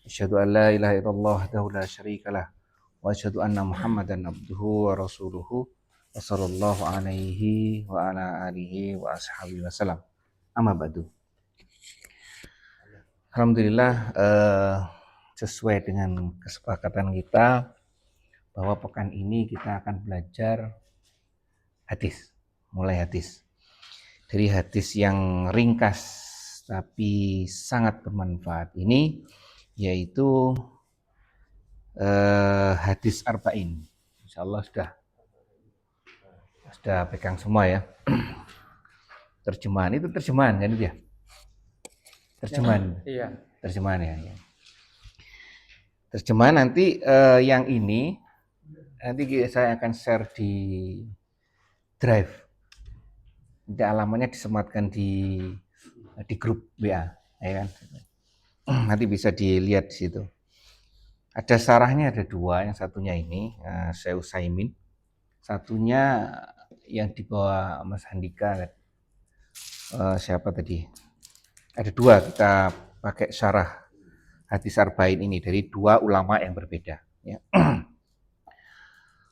Asyhadu an la ilaha illallah wahdahu la syarikalah wa asyhadu anna Muhammadan abduhu wa rasuluhu wa sallallahu alaihi wa ala alihi wa ashabihi wasallam. Amma ba'du. Alhamdulillah sesuai dengan kesepakatan kita bahwa pekan ini kita akan belajar hadis, mulai hadis. Dari hadis yang ringkas tapi sangat bermanfaat ini yaitu hadis arba'in. Insyaallah sudah pegang semua ya. Terjemahan itu terjemahan kan itu ya? Terjemahan. Iya. Terjemahan ya. Terjemahan nanti yang ini nanti saya akan share di Drive. Nanti alamatnya disematkan di grup WA, ya kan? Nanti bisa dilihat di situ. Ada sarahnya ada dua, yang satunya ini Syekh Utsaimin, satunya yang di bawah Mas Handika. Siapa tadi? Ada dua, kita pakai syarah hadis arba'in ini dari dua ulama yang berbeda. Ya.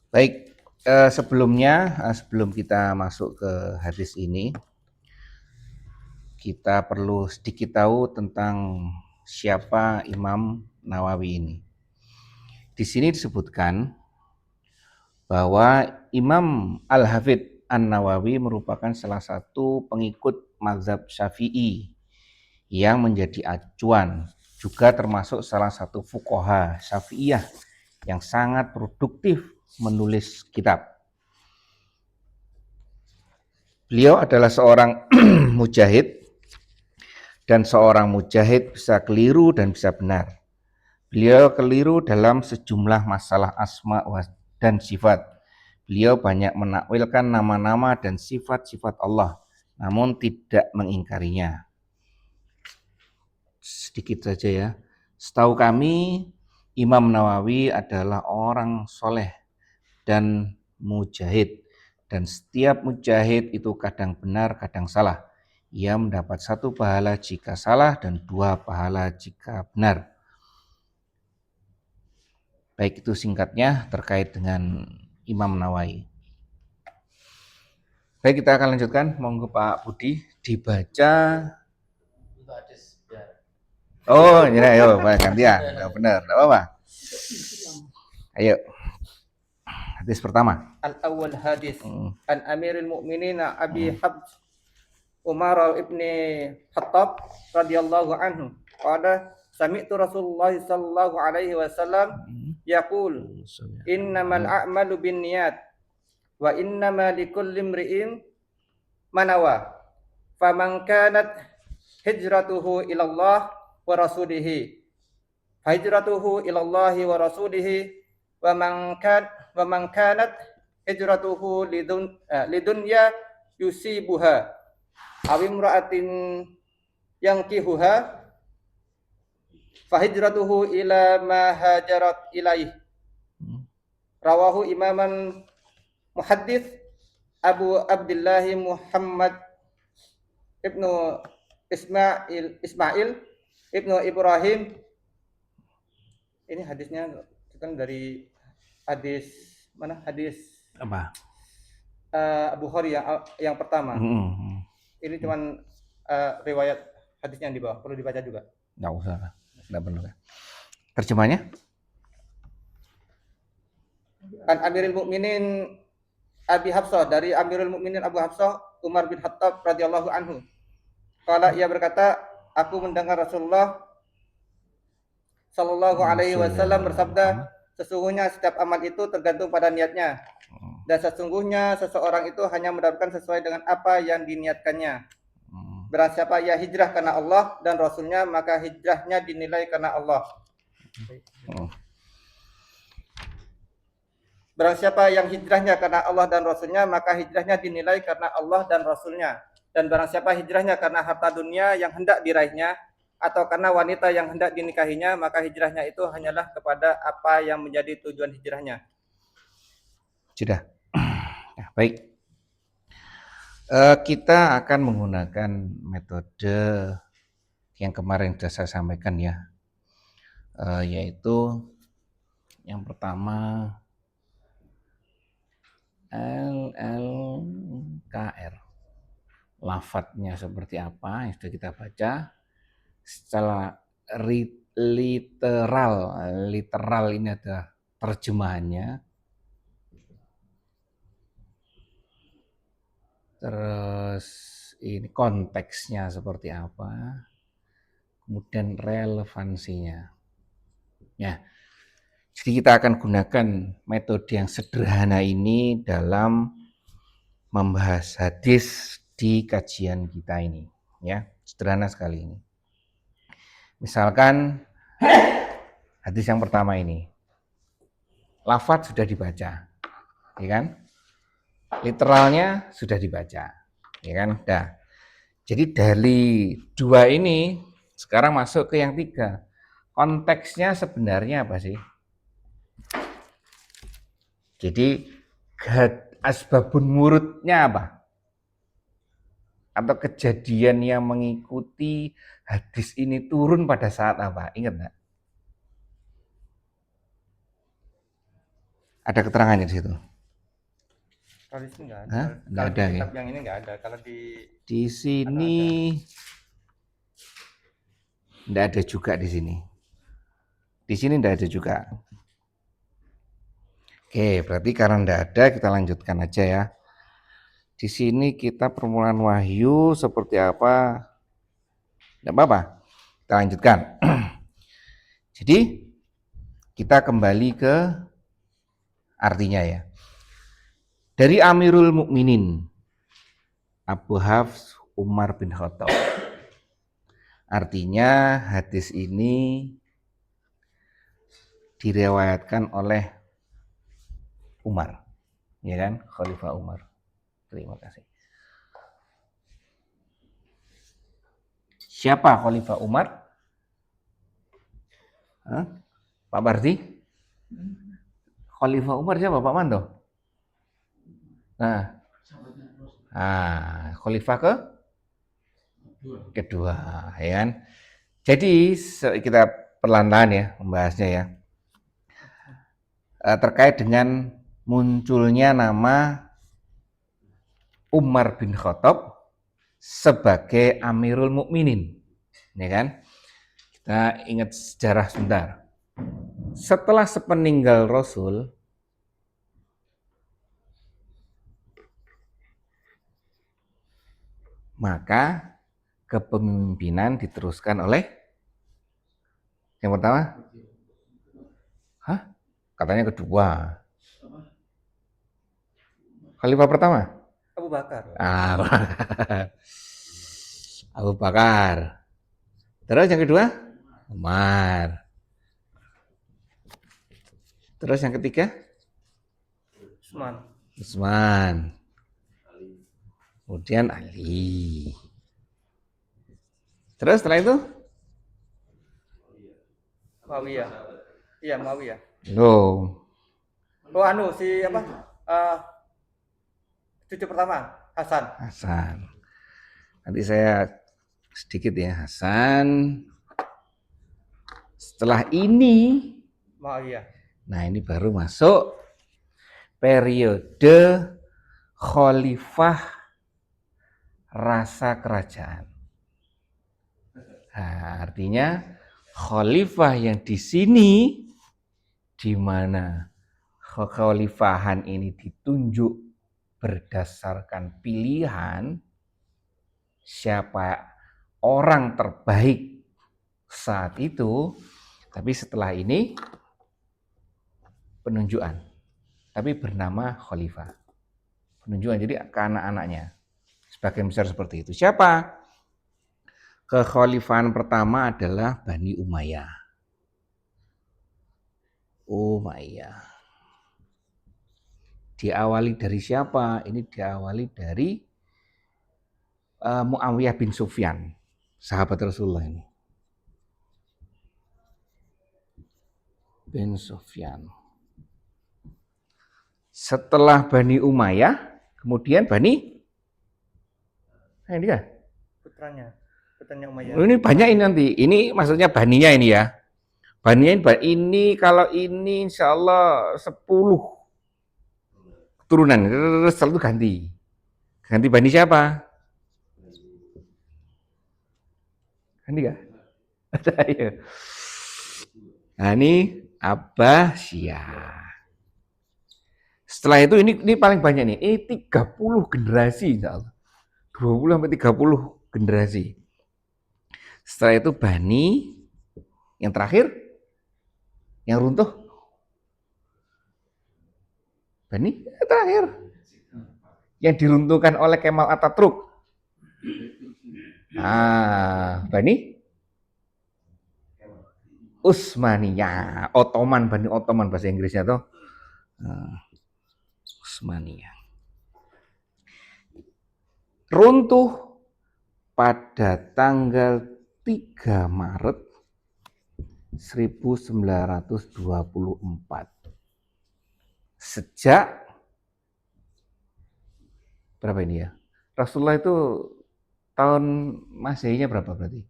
Baik, sebelum kita masuk ke hadis ini, kita perlu sedikit tahu tentang siapa Imam Nawawi ini. Di sini disebutkan bahwa Imam Al-Hafidz An-Nawawi merupakan salah satu pengikut mazhab Syafi'i yang menjadi acuan, juga termasuk salah satu fuqaha Syafi'iyah yang sangat produktif menulis kitab. Beliau adalah seorang mujahid, dan seorang mujahid bisa keliru dan bisa benar. Beliau keliru dalam sejumlah masalah asma dan sifat. Beliau banyak menakwilkan nama-nama dan sifat-sifat Allah, namun tidak mengingkarinya. Sedikit saja ya. Setahu kami, Imam Nawawi adalah orang soleh dan mujahid. Dan setiap mujahid itu kadang benar, kadang salah. Ia mendapat 1 pahala jika salah dan 2 pahala jika benar. Baik, itu singkatnya terkait dengan Imam Nawawi. Baik, kita akan lanjutkan. Monggo Pak Budi dibaca. Oh, ya, ayo Pak gantian. Benar, enggak apa-apa. Ayo. Hadis pertama. Al-awwal hadis an Amirul Mukminin Abi Habs Umar ibn Khattab radhiyallahu anhu qala sami'tu Rasulullah sallallahu alaihi wasallam yaqul innamal a'malu binniyat wa innama likulli imri'in ma nawa faman kanat hijratuhu ila Allah wa rasulihi hijratuhu ila Allah wa rasulihi wa man kanat hijratuhu lidunya yusibuha aw imra'atin yankihuha fahijratuhu ila ma hajarat ilaih. Rawahu imaman muhaddits Abu Abdullah Muhammad ibnu Ismail ibnu Ibrahim. Ini hadisnya kan dari hadis mana? Hadis apa? Abu Khari yang pertama. Ini cuman riwayat hadisnya yang di bawah, perlu dibaca juga. Nggak usah, nggak perlu. Terjemahnya? An Amirul Mukminin Abi Hafsah, dari Amirul Mukminin Abu Hafsah Umar bin Khattab radhiyallahu anhu. Qala, ia berkata, aku mendengar Rasulullah sallallahu alaihi wasallam bersabda, sesungguhnya setiap amal itu tergantung pada niatnya. Dan sesungguhnya seseorang itu hanya mendapatkan sesuai dengan apa yang diniatkannya. Barang siapa ia hijrah karena Allah dan Rasulnya, maka hijrahnya dinilai karena Allah. Barang siapa yang hijrahnya karena Allah dan Rasulnya, maka hijrahnya dinilai karena Allah dan Rasulnya. Dan barang siapa hijrahnya karena harta dunia yang hendak diraihnya, atau karena wanita yang hendak dinikahinya, maka hijrahnya itu hanyalah kepada apa yang menjadi tujuan hijrahnya. Sudah. Ya, baik. Kita akan menggunakan metode yang kemarin sudah saya sampaikan ya. yaitu yang pertama LLKR. Lafadznya seperti apa yang sudah kita baca. Secara literal ini adalah terjemahannya. Terus ini konteksnya seperti apa. Kemudian relevansinya. Ya. Jadi kita akan gunakan metode yang sederhana ini dalam membahas hadis di kajian kita ini, ya. Sederhana sekali ini. Misalkan hadis yang pertama ini. Lafadz sudah dibaca. Ya kan? Literalnya sudah dibaca. Ya kan? Dah. Jadi dari dua ini sekarang masuk ke yang tiga. Konteksnya sebenarnya apa sih? Jadi asbabun murudnya apa? Atau kejadian yang mengikuti hadis ini turun pada saat apa? Ingat nggak? Ada keterangannya di situ? Kalau di sini nggak ada. Hah? Nggak Kalau ada, di kitab ya? yang ini nggak ada. Kalau Di sini nggak ada juga di sini. Di sini nggak ada juga. Oke, berarti karena nggak ada, kita lanjutkan aja ya. Di sini kita permulaan wahyu seperti apa? Nggak apa-apa, kita lanjutkan. Jadi kita kembali ke artinya ya. Dari Amirul Mukminin Abu Hafs Umar bin Khattab. Artinya hadis ini diriwayatkan oleh Umar, ya kan? Khalifah Umar. Terima kasih. Siapa Khalifah Umar? Hah? Pak Bardi? Khalifah Umar siapa? Pak Mando? Nah, Khalifah kedua, ya kan? Jadi kita perlahan-lahan ya membahasnya ya. Terkait dengan munculnya nama Umar bin Khattab sebagai Amirul Mukminin, ya kan? Kita ingat sejarah sebentar. Setelah sepeninggal Rasul, maka kepemimpinan diteruskan oleh yang pertama? Katanya kedua. Khalifah pertama? Abu Bakar. Abu Bakar. Terus yang kedua? Umar. Terus yang ketiga? Utsman. Kemudian Ali. Terus setelah itu? Muawiyah. Iya, Muawiyah. Loh. Si apa? Cucu pertama, Hasan. Nanti saya sedikit ya, Hasan. Setelah ini, Muawiyah. nah ini baru masuk periode khalifah rasa kerajaan. Nah, artinya khalifah yang di sini, di mana kekhalifahan ini ditunjuk berdasarkan pilihan siapa orang terbaik saat itu, tapi setelah ini penunjukan, tapi bernama khalifah. Penunjukan jadi ke anak-anaknya. Sebagian besar seperti itu. Siapa? Kekhalifahan pertama adalah Bani Umayyah. Diawali dari siapa? Ini diawali dari Muawiyah bin Sufyan, sahabat Rasulullah ini. Bin Sufyan. Setelah Bani Umayyah, kemudian Bani ini kan? Putranya Umayyah. Ini banyak ini nanti. Ini maksudnya baninya ini ya. Bani ini kalau ini insya Allah 10 keturunan, terus setelah itu ganti. Ganti Bani siapa? Ganti gak? Ayo. Nah ini Abbasiyah. Setelah itu ini paling banyak nih, ini 30 generasi insya Allah. 20 sampai 30 generasi. Setelah itu Bani yang terakhir yang runtuh. Bani yang terakhir yang diruntuhkan oleh Kemal Atatürk. Nah, Bani Utsmaniyah, Bani Ottoman bahasa Inggrisnya tuh. Utsmaniyah. Runtuh pada tanggal 3 Maret 1924. Sejak berapa ini ya? Rasulullah itu tahun Masehinya berapa berarti?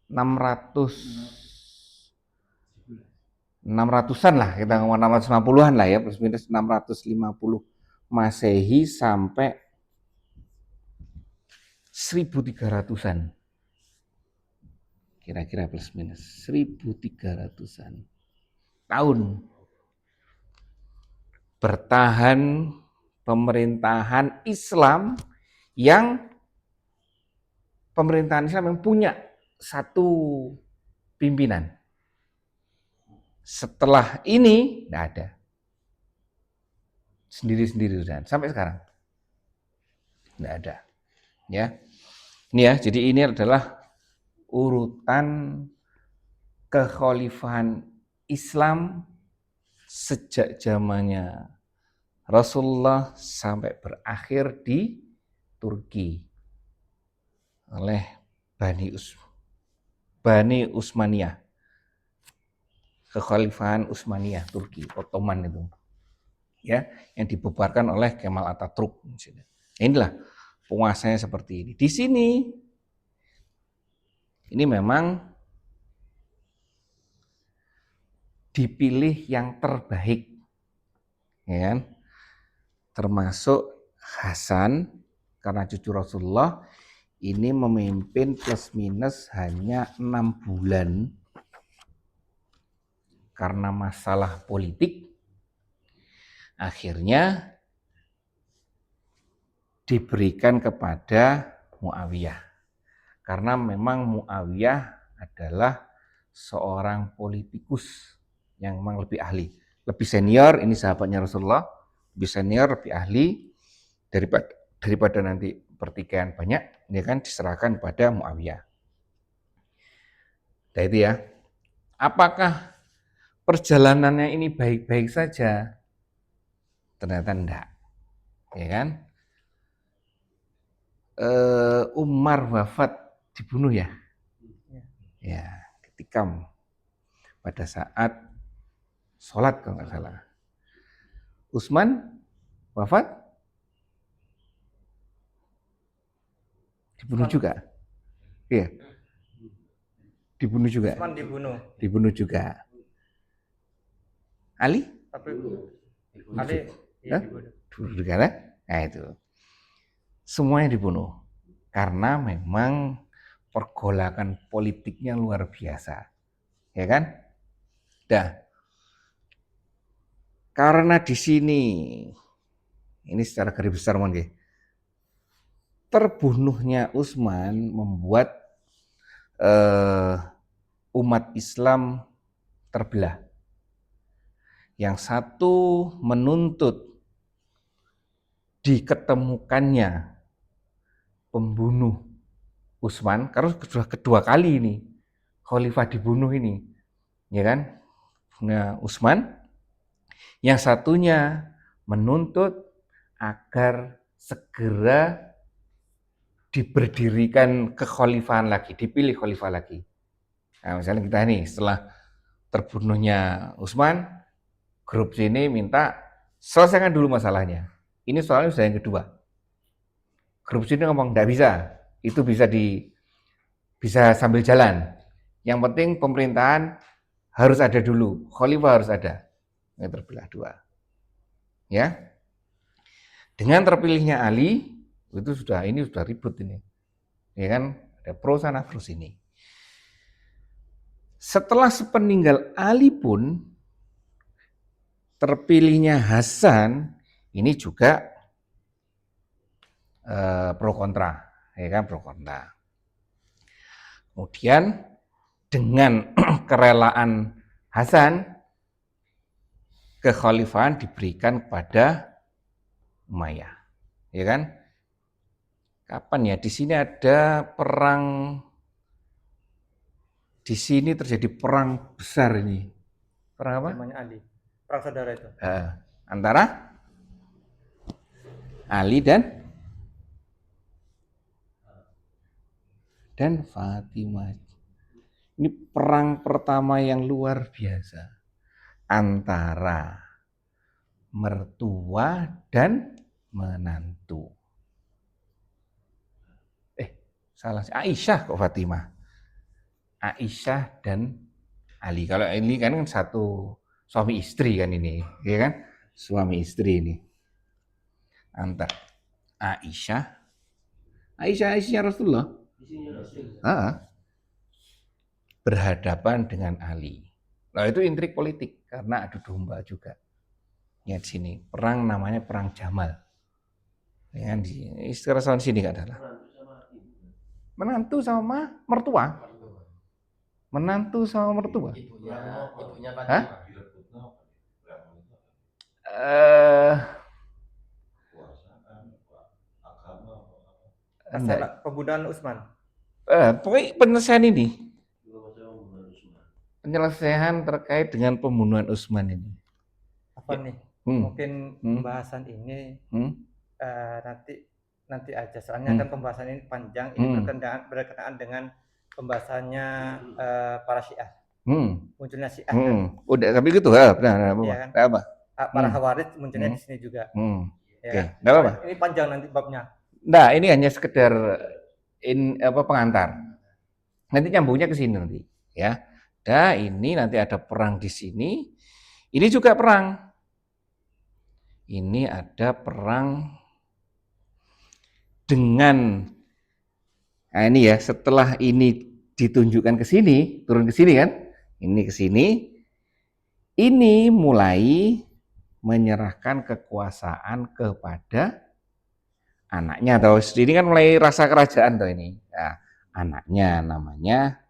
600-an lah, kita ngomong 650-an lah ya, plus minus 650 Masehi sampai 1300-an. Kira-kira plus minus 1300-an tahun bertahan pemerintahan Islam yang punya satu pimpinan. Setelah ini tidak ada, sendiri-sendiri sampai sekarang tidak ada. Ya, ini ya. Jadi ini adalah urutan kekhalifahan Islam sejak zamannya Rasulullah sampai berakhir di Turki oleh Bani Utsmaniyah, kekhalifahan Utsmaniyah Turki, Ottoman itu, ya, yang dibubarkan oleh Kemal Atatürk. Inilah penguasanya seperti ini. Di sini ini memang dipilih yang terbaik, ya kan? Termasuk Hasan, karena cucu Rasulullah ini memimpin plus minus hanya 6 bulan karena masalah politik. Akhirnya diberikan kepada Muawiyah, karena memang Muawiyah adalah seorang politikus yang memang lebih ahli, lebih senior. Ini sahabatnya Rasulullah, lebih senior, lebih ahli daripada nanti pertikaian banyak, ini kan diserahkan pada Muawiyah. Nah itu ya. Apakah perjalanannya ini baik-baik saja? Ternyata enggak, ya kan? Umar wafat, dibunuh ya, ya, ketikam pada saat sholat kalau nggak salah. Utsman wafat, dibunuh juga, iya, dibunuh juga. Utsman Dibunuh juga. Ali? Tapi Ali dibunuh juga, nah itu. Semuanya dibunuh karena memang pergolakan politiknya luar biasa, ya kan? Dah. Karena di sini ini secara garis besar monggo, terbunuhnya Utsman membuat umat Islam terbelah. Yang satu menuntut diketemukannya pembunuh Utsman, karena sudah kedua kali ini khalifah dibunuh ini, ya kan? Nah, Utsman. Yang satunya menuntut agar segera diberdirikan kekhalifahan lagi, dipilih khalifah lagi. Nah, misalnya kita nih setelah terbunuhnya Utsman, grup sini minta selesaikan dulu masalahnya. Ini soalnya sudah yang kedua. Grup sini ngomong tidak bisa, itu bisa sambil jalan. Yang penting pemerintahan harus ada dulu, khalifah harus ada. Ini terbelah dua. Ya. Dengan terpilihnya Ali, itu sudah ribut ini. Ya kan? Ada pro sana pro sini. Setelah sepeninggal Ali pun terpilihnya Hasan, ini juga pro kontra, ya kan, pro kontra. Kemudian dengan kerelaan Hasan, kekhalifahan diberikan kepada Umayyah, ya kan? Kapan ya? Di sini ada perang, di sini terjadi perang besar ini. Perang apa? Namanya Ali. Perang saudara itu. Antara Ali dan Fatimah. Ini perang pertama yang luar biasa antara mertua dan menantu. Salah, Aisyah kok Fatimah. Aisyah dan Ali. Kalau ini kan satu suami istri kan ini, ya kan? Suami istri ini. Antar Aisyah Rasulullah. Berhadapan dengan Ali. Nah, itu intrik politik karena adu domba juga. Ya di sini perang namanya perang Jamal. Ya kan di istilah sini enggak ada. Menantu sama mertua. Menantu sama mertua. Ibunya Hah? Masalah pembunuhan Utsman. Pokoknya penyelesaian ini. Penyelesaian terkait dengan pembunuhan Utsman ini. Apa nih? Mungkin pembahasan ini nanti aja. Soalnya kan pembahasan ini panjang. Ini berkenaan dengan pembahasannya para Syiah. Munculnya Syiah. Udah tapi gitu benar. Iya kan? Apa? Para Khawarij munculnya di sini juga. Ya Oke, kan? enggak apa-apa. Ini panjang nanti babnya. Nah, ini hanya sekedar pengantar. Nanti nyambungnya ke sini nanti, ya. Nah, ini nanti ada perang di sini. Ini juga perang. Ini ada perang dengan ini ya, setelah ini ditunjukkan ke sini, turun ke sini kan? Ini ke sini. Ini mulai menyerahkan kekuasaan kepada anaknya. Atau ini kan mulai rasa kerajaan tuh ini. Nah, anaknya namanya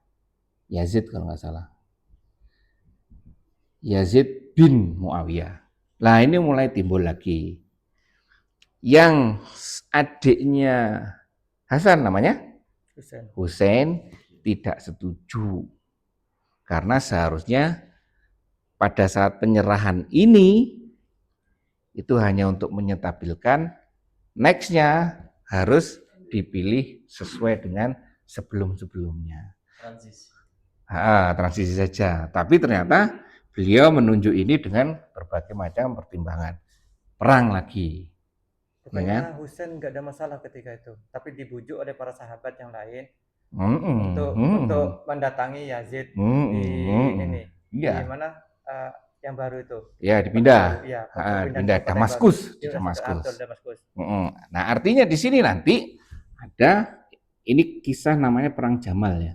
Yazid kalau nggak salah. Yazid bin Muawiyah. Nah, ini mulai timbul lagi. Yang adiknya Hasan namanya Husain tidak setuju. Karena seharusnya pada saat penyerahan ini itu hanya untuk menyetabilkan, next-nya harus dipilih sesuai dengan sebelum-sebelumnya. Transisi saja. Tapi ternyata beliau menunjuk ini dengan berbagai macam pertimbangan. Perang lagi. Pokoknya Husain nggak ada masalah ketika itu, tapi dibujuk oleh para sahabat yang lain untuk mendatangi Yazid di mana yang baru itu. Ya, dipindah. Pindah Damaskus. Nah, artinya di sini nanti ada ini kisah namanya perang Jamal ya.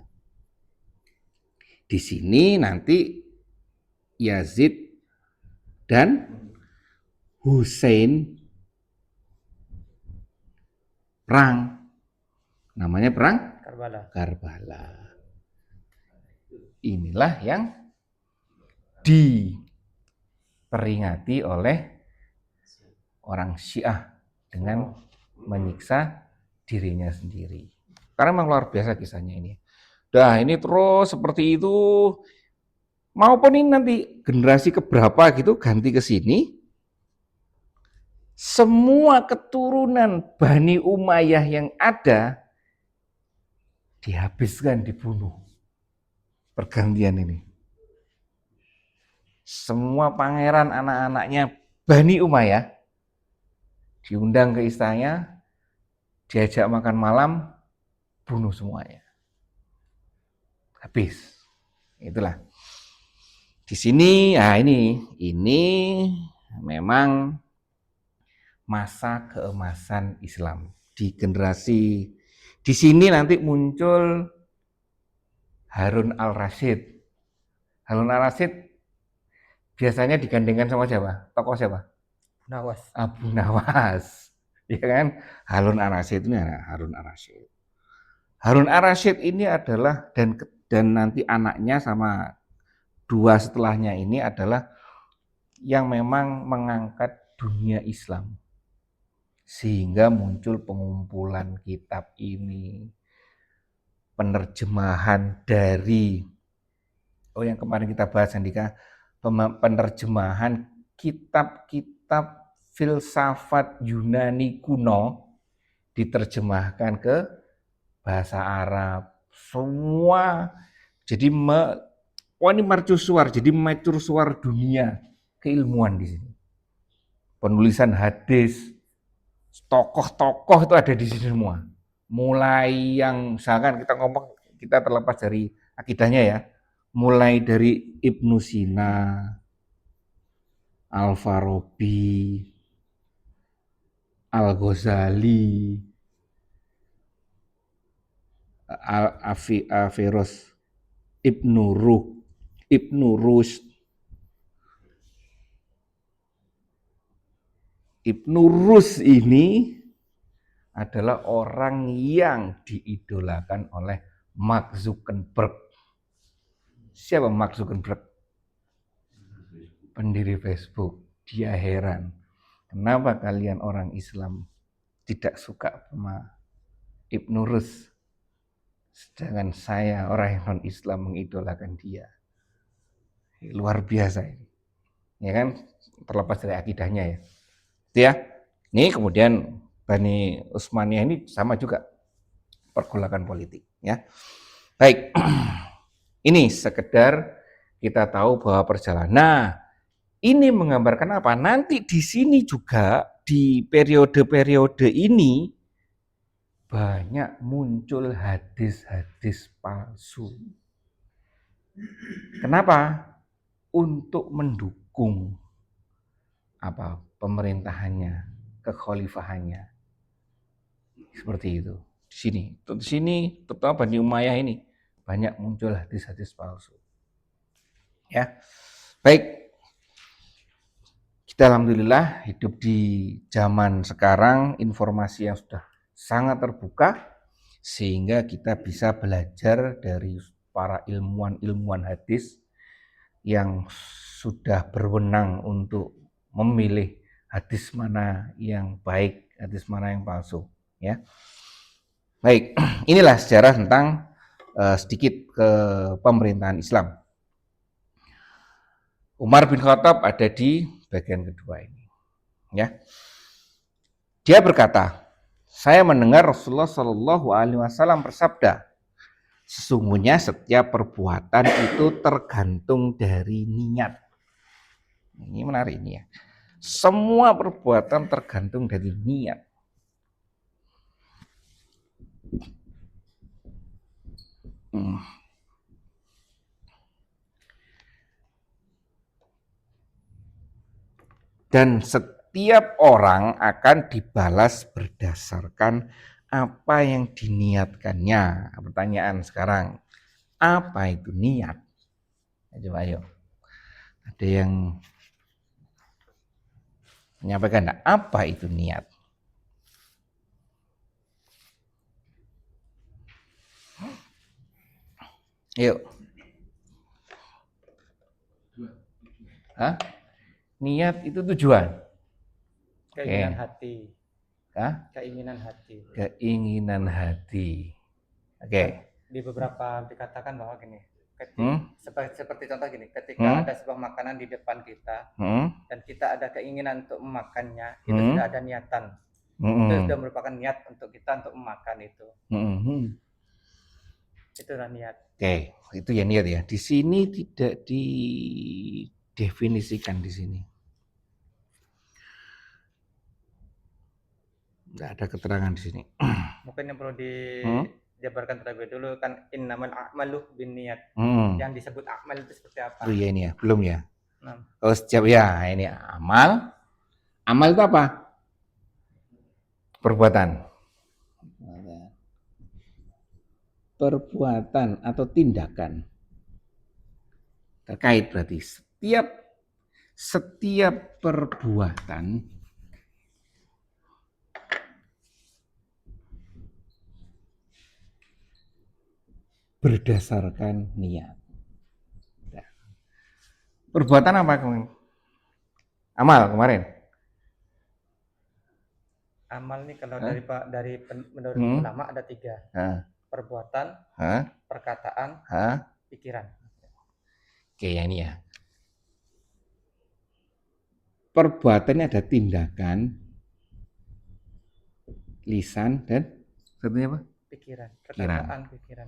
Di sini nanti Yazid dan Husain perang. Namanya perang Karbala. Inilah yang diperingati oleh orang Syiah dengan menyiksa dirinya sendiri. Karena memang luar biasa kisahnya ini. Dah ini terus seperti itu. Maupun ini nanti generasi keberapa gitu ganti ke sini. Semua keturunan Bani Umayyah yang ada dihabiskan, dibunuh. Pergantian ini. Semua pangeran anak-anaknya Bani Umayyah diundang ke istananya, diajak makan malam, bunuh semuanya. Habis. Itulah. Di sini, nah ini memang masa keemasan Islam di generasi. Di sini nanti muncul Harun al-Rasyid. Harun al-Rasyid biasanya digandengkan sama siapa? Tokoh siapa? Nawas. Abu Nawas. Ya kan? Harun al-Rasyid ini Harun al-Rasyid. Harun al-Rasyid ini adalah dan nanti anaknya sama dua setelahnya ini adalah yang memang mengangkat dunia Islam. Sehingga muncul pengumpulan kitab ini, penerjemahan dari yang kemarin kita bahas Andika, penerjemahan kitab-kitab filsafat Yunani kuno diterjemahkan ke bahasa Arab. Semua jadi ini mercusuar, jadi mercusuar dunia keilmuan di sini. Penulisan hadis, tokoh-tokoh itu ada di sini semua. Mulai yang misalkan kita terlepas dari akidahnya ya, mulai dari Ibnu Sina, Al-Farabi, Al-Ghazali, Al-Afiros, Ibnu Rushd. Ibnu Rushd ini adalah orang yang diidolakan oleh Mark Zuckerberg. Siapa Mark Zuckerberg? Pendiri Facebook. Dia heran, kenapa kalian orang Islam tidak suka sama Ibnu Rushd, sedangkan saya orang yang non-Islam mengidolakan dia. Luar biasa ini, ya kan? Terlepas dari akidahnya ya. Itu ya. Ini kemudian Bani Utsmaniyah ini sama juga pergolakan politik ya. Baik. Ini sekedar kita tahu bahwa perjalanan. Nah, ini menggambarkan apa? Nanti di sini juga di periode-periode ini banyak muncul hadis-hadis palsu. Kenapa? Untuk mendukung pemerintahannya, kekhalifahannya. Seperti itu. Di sini terutama Bani Umayyah ini banyak muncul hadis-hadis palsu. Ya. Baik. Kita alhamdulillah hidup di zaman sekarang, informasi yang sudah sangat terbuka sehingga kita bisa belajar dari para ilmuwan hadis yang sudah berwenang untuk memilih hadis mana yang baik, hadis mana yang palsu, ya. Baik, inilah sejarah tentang sedikit ke pemerintahan Islam. Umar bin Khattab ada di bagian kedua ini, ya. Dia berkata, saya mendengar Rasulullah Shallallahu Alaihi Wasallam bersabda, sesungguhnya setiap perbuatan itu tergantung dari niat. Ini menarik ini ya. Semua perbuatan tergantung dari niat. Dan setiap orang akan dibalas berdasarkan apa yang diniatkannya. Pertanyaan sekarang, apa itu niat? Coba ayo. Ada yang menyampaikan enggak? Apa itu niat? Yuk. Hah? Niat itu tujuan. Keinginan hati. Hah? Keinginan hati. Keinginan hati. Oke. Di beberapa dikatakan bahwa gini, seperti contoh gini, ketika ada sebuah makanan di depan kita dan kita ada keinginan untuk memakannya, itu sudah ada niatan. Itu sudah merupakan niat untuk kita untuk memakan itu. Itulah niat. Oke, itu ya niat ya. Di sini tidak didefinisikan di sini. Tidak ada keterangan di sini. Mungkin yang perlu dijabarkan terlebih dulu kan innamal a'malu binniyat. Yang disebut amal itu seperti apa? Oh iya ini ya, belum ya. Nah, Oh setiap ya ini amal. Amal itu apa? Perbuatan. Perbuatan atau tindakan. Terkait berarti setiap perbuatan berdasarkan niat. Nah, perbuatan apa kemarin? Amal kemarin. amal nih kalau Hah? menurut ulama ada 3. Hah? Perbuatan, Hah? perkataan, Hah? pikiran. Oke, yang ini ya. Perbuatannya ada tindakan, lisan, dan satunya apa? Pikiran, Pikiran. perkataan, pikiran.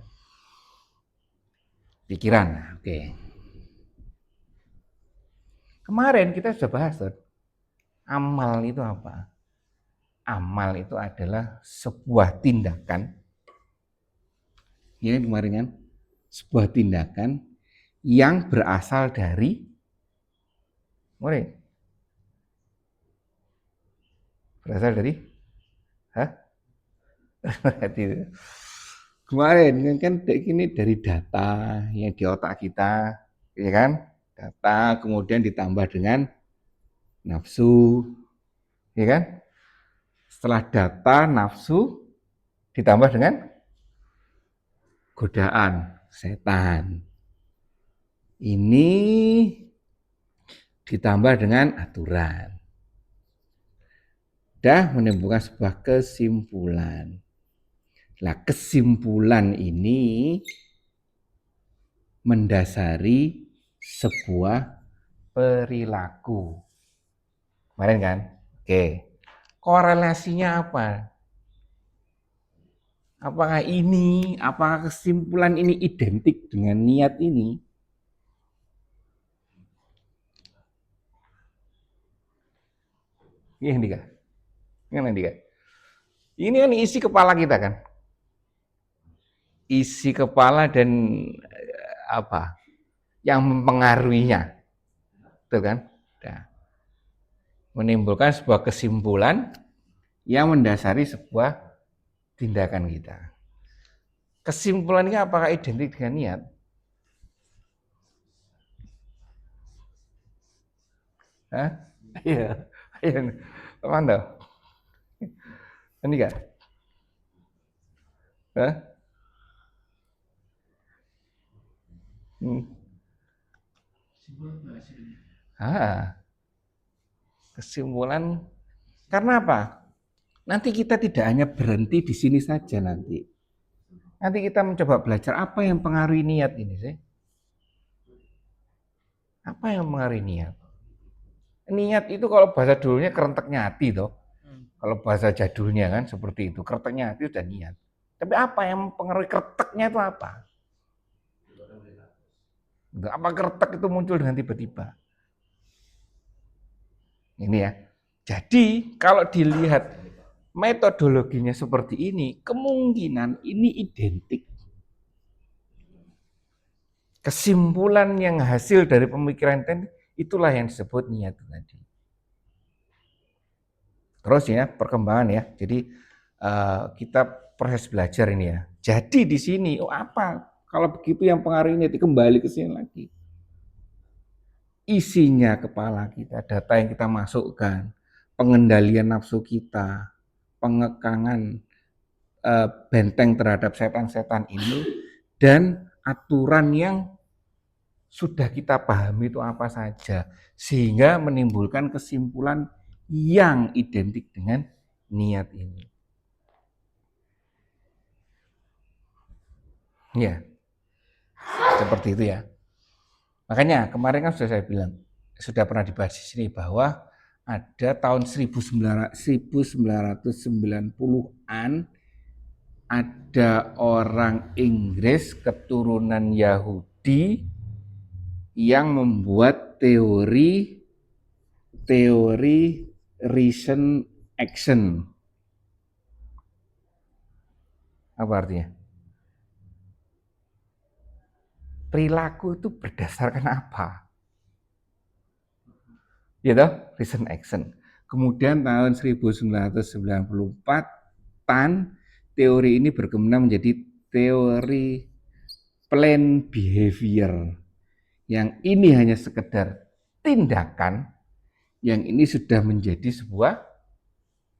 Pikiran, oke. Kemarin kita sudah bahas, tuh. Amal itu apa? Amal itu adalah sebuah tindakan. Ini kemarin kan, sebuah tindakan yang berasal dari, berasal dari, hah? Kemarin kan ini dari data yang di otak kita, ya kan? Data kemudian ditambah dengan nafsu, ya kan? Setelah data, nafsu ditambah dengan godaan setan. Ini ditambah dengan aturan. Dah menimbulkan sebuah kesimpulan. Nah, kesimpulan ini mendasari sebuah perilaku. Kemarin kan? Oke. Korelasinya apa? Apakah kesimpulan ini identik dengan niat ini? Ini Andika. Ini Andika. Ini kan isi kepala kita kan? Isi kepala dan apa? Yang mempengaruhinya. Betul kan? Nah, menimbulkan sebuah kesimpulan yang mendasari sebuah tindakan kita. Kesimpulan ini apakah identik dengan niat? Hah? Iya. Iya. Mana? Ini kan? Hah? Kesimpulan karena apa? Nanti kita tidak hanya berhenti di sini saja nanti. Nanti kita mencoba belajar apa yang pengaruhi niat ini sih. Apa yang mempengaruhi niat? Niat itu kalau bahasa dulunya kerenteknya hati toh. Kalau bahasa jadulnya kan seperti itu, kerenteknya hati sudah niat. Tapi apa yang mempengaruhi kereteknya itu apa? Apa keretek itu muncul dengan tiba-tiba? Ini ya. Jadi kalau dilihat metodologinya seperti ini, kemungkinan ini identik. Kesimpulan yang hasil dari pemikiran itulah yang disebut niat tadi. Terus ya perkembangan ya. Jadi kita proses belajar ini ya. Jadi di sini apa? Kalau begitu yang pengaruh ini kembali ke sini lagi. Isinya kepala kita, data yang kita masukkan, pengendalian nafsu kita, pengekangan benteng terhadap setan-setan ini, dan aturan yang sudah kita pahami itu apa saja, sehingga menimbulkan kesimpulan yang identik dengan niat ini. Ya, seperti itu ya. Makanya kemarin kan sudah saya bilang, sudah pernah dibahas di sini bahwa ada tahun 1990-an ada orang Inggris keturunan Yahudi yang membuat teori reason action. Apa artinya? perilaku itu berdasarkan apa? Ya toh, reason action. Kemudian tahun 1994 TAN, teori ini berkembang menjadi teori plan behavior. Yang ini hanya sekedar tindakan, yang ini sudah menjadi sebuah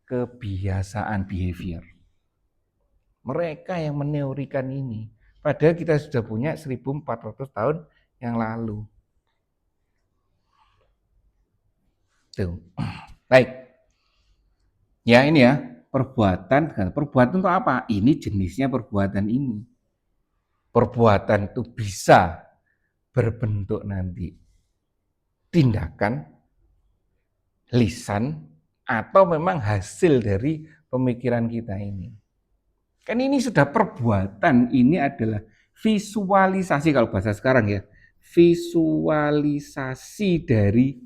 kebiasaan behavior. Mereka yang meneorikan ini. Padahal kita sudah punya 1400 tahun yang lalu. Tuh. Baik. Ya ini ya, perbuatan. Perbuatan itu apa? Ini jenisnya perbuatan ini. Perbuatan itu bisa berbentuk nanti tindakan, lisan, atau memang hasil dari pemikiran kita ini. Kan ini sudah perbuatan, ini adalah visualisasi kalau bahasa sekarang ya. Visualisasi dari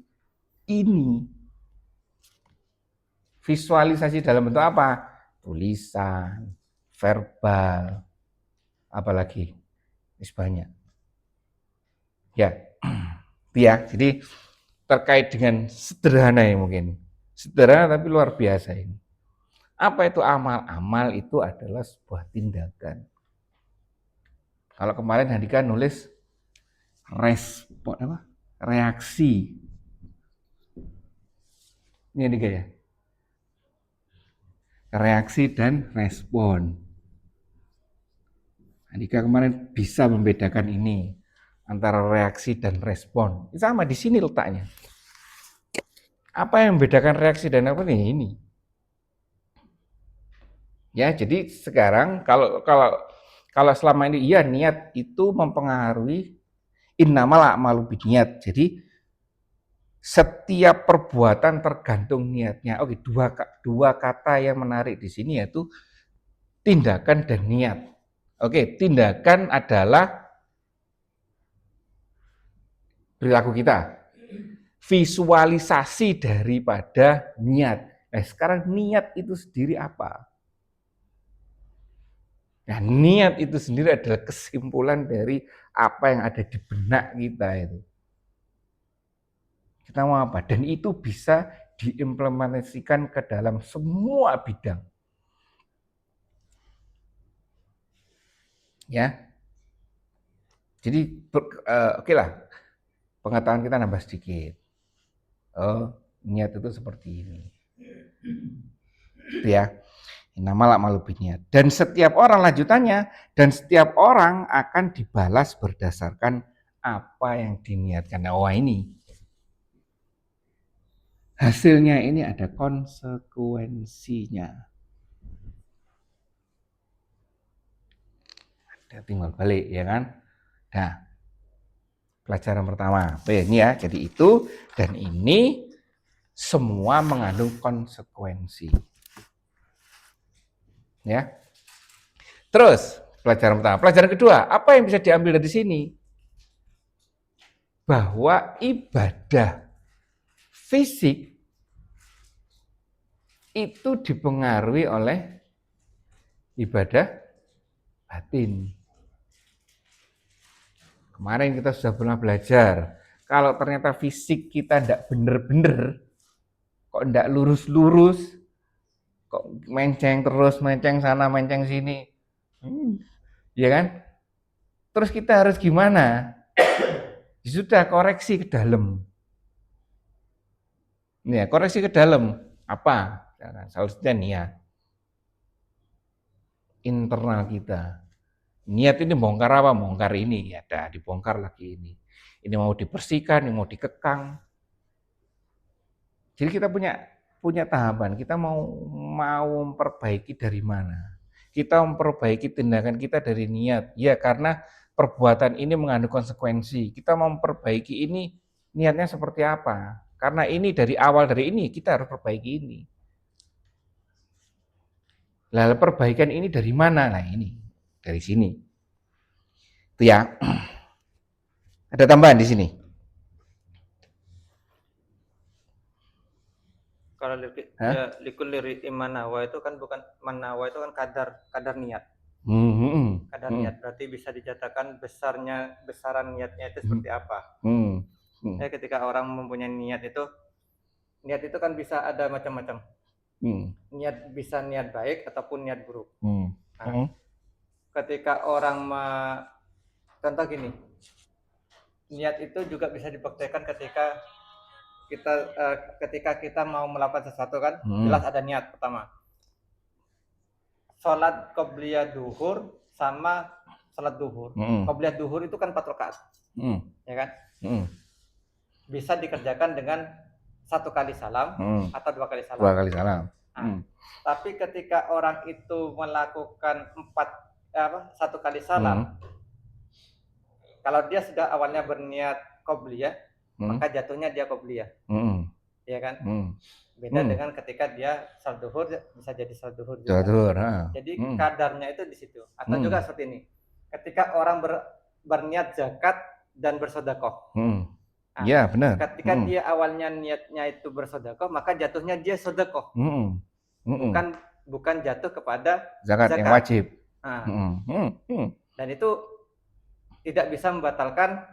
ini. Visualisasi dalam bentuk apa? Tulisan, verbal, apalagi banyak. Ya, ya. Jadi terkait dengan sederhana ya mungkin. Sederhana tapi luar biasa ini. Apa itu amal? Amal itu adalah sebuah tindakan. Kalau kemarin Handika nulis respon apa? Reaksi. Ini Handika ya. Reaksi dan respon. Handika kemarin bisa membedakan ini antara reaksi dan respon. Sama di sini letaknya. Apa yang membedakan reaksi dan apa ini? Ya, jadi sekarang kalau selama ini iya niat itu mempengaruhi innamal a'malu binniyat. Jadi setiap perbuatan tergantung niatnya. Oke, dua kata yang menarik di sini yaitu tindakan dan niat. Oke, tindakan adalah perilaku kita. Visualisasi daripada niat. Nah, sekarang niat itu sendiri apa? Nah, niat itu sendiri adalah kesimpulan dari apa yang ada di benak kita itu. Kita mau apa? Dan itu bisa diimplementasikan ke dalam semua bidang. Ya. Jadi oke lah, pengetahuan kita nambah sedikit. Oh, niat itu seperti ini. Itu ya. Innamal a'malu binniyat. Dan setiap orang lanjutannya, dan setiap orang akan dibalas berdasarkan apa yang diniatkan. Oh ini. Hasilnya ini ada konsekuensinya. Ada timbal balik ya kan. Nah, pelajaran pertama. Ini ya, jadi itu dan ini semua mengandung konsekuensi. Ya. Terus, pelajaran pertama. Pelajaran kedua, apa yang bisa diambil dari sini? Bahwa ibadah fisik itu dipengaruhi oleh ibadah batin. Kemarin kita sudah pernah belajar, kalau ternyata fisik kita tidak benar-benar, kok tidak lurus-lurus, kok menceng terus, menceng sana, menceng sini, ya kan? Terus kita harus gimana? Sudah koreksi ke dalam. Ya, koreksi ke dalam. Apa? Solusinya niat. Internal kita. Niat ini bongkar apa? Bongkar ini. Ya, dah dibongkar lagi ini. Ini mau dibersihkan, ini mau dikekang. Jadi kita punya tahapan. Kita mau memperbaiki dari mana? Kita memperbaiki tindakan kita dari niat. Ya, karena perbuatan ini mengandung konsekuensi. Kita mau memperbaiki ini, niatnya seperti apa? Karena ini dari awal dari ini, kita harus perbaiki ini. Lalu perbaikan ini dari mana? Nah ini, dari sini. Itu ya. Ada tambahan di sini. Kalau likul liri imanawa itu kan bukan manawa itu kan kadar niat. ada niat, berarti bisa dinyatakan besaran niatnya itu seperti apa. Ya, ketika orang mempunyai niat itu kan bisa ada macam-macam. Niat bisa niat baik ataupun niat buruk. Nah, ketika orang contoh gini, niat itu juga bisa dipraktekkan ketika kita mau melakukan sesuatu kan, jelas ada niat pertama. Sholat qobliyah duhur sama sholat duhur. Qobliyah duhur itu kan 4 rakaat, ya kan? Bisa dikerjakan dengan 1 kali salam atau 2 kali salam. 2 kali salam. Tapi ketika orang itu melakukan 1 kali salam, kalau dia sudah awalnya berniat qobliyah, maka jatuhnya dia qobliyah, ya kan? Beda dengan ketika dia sholat duhur, bisa jadi sholat duhur juga. Jadi kadarnya itu di situ. Atau juga seperti ini, ketika orang berniat zakat dan bersedekah. Ya, benar. Ketika dia awalnya niatnya itu bersedekah, maka jatuhnya dia sedekah. Bukan jatuh kepada zakat yang wajib. Dan itu tidak bisa membatalkan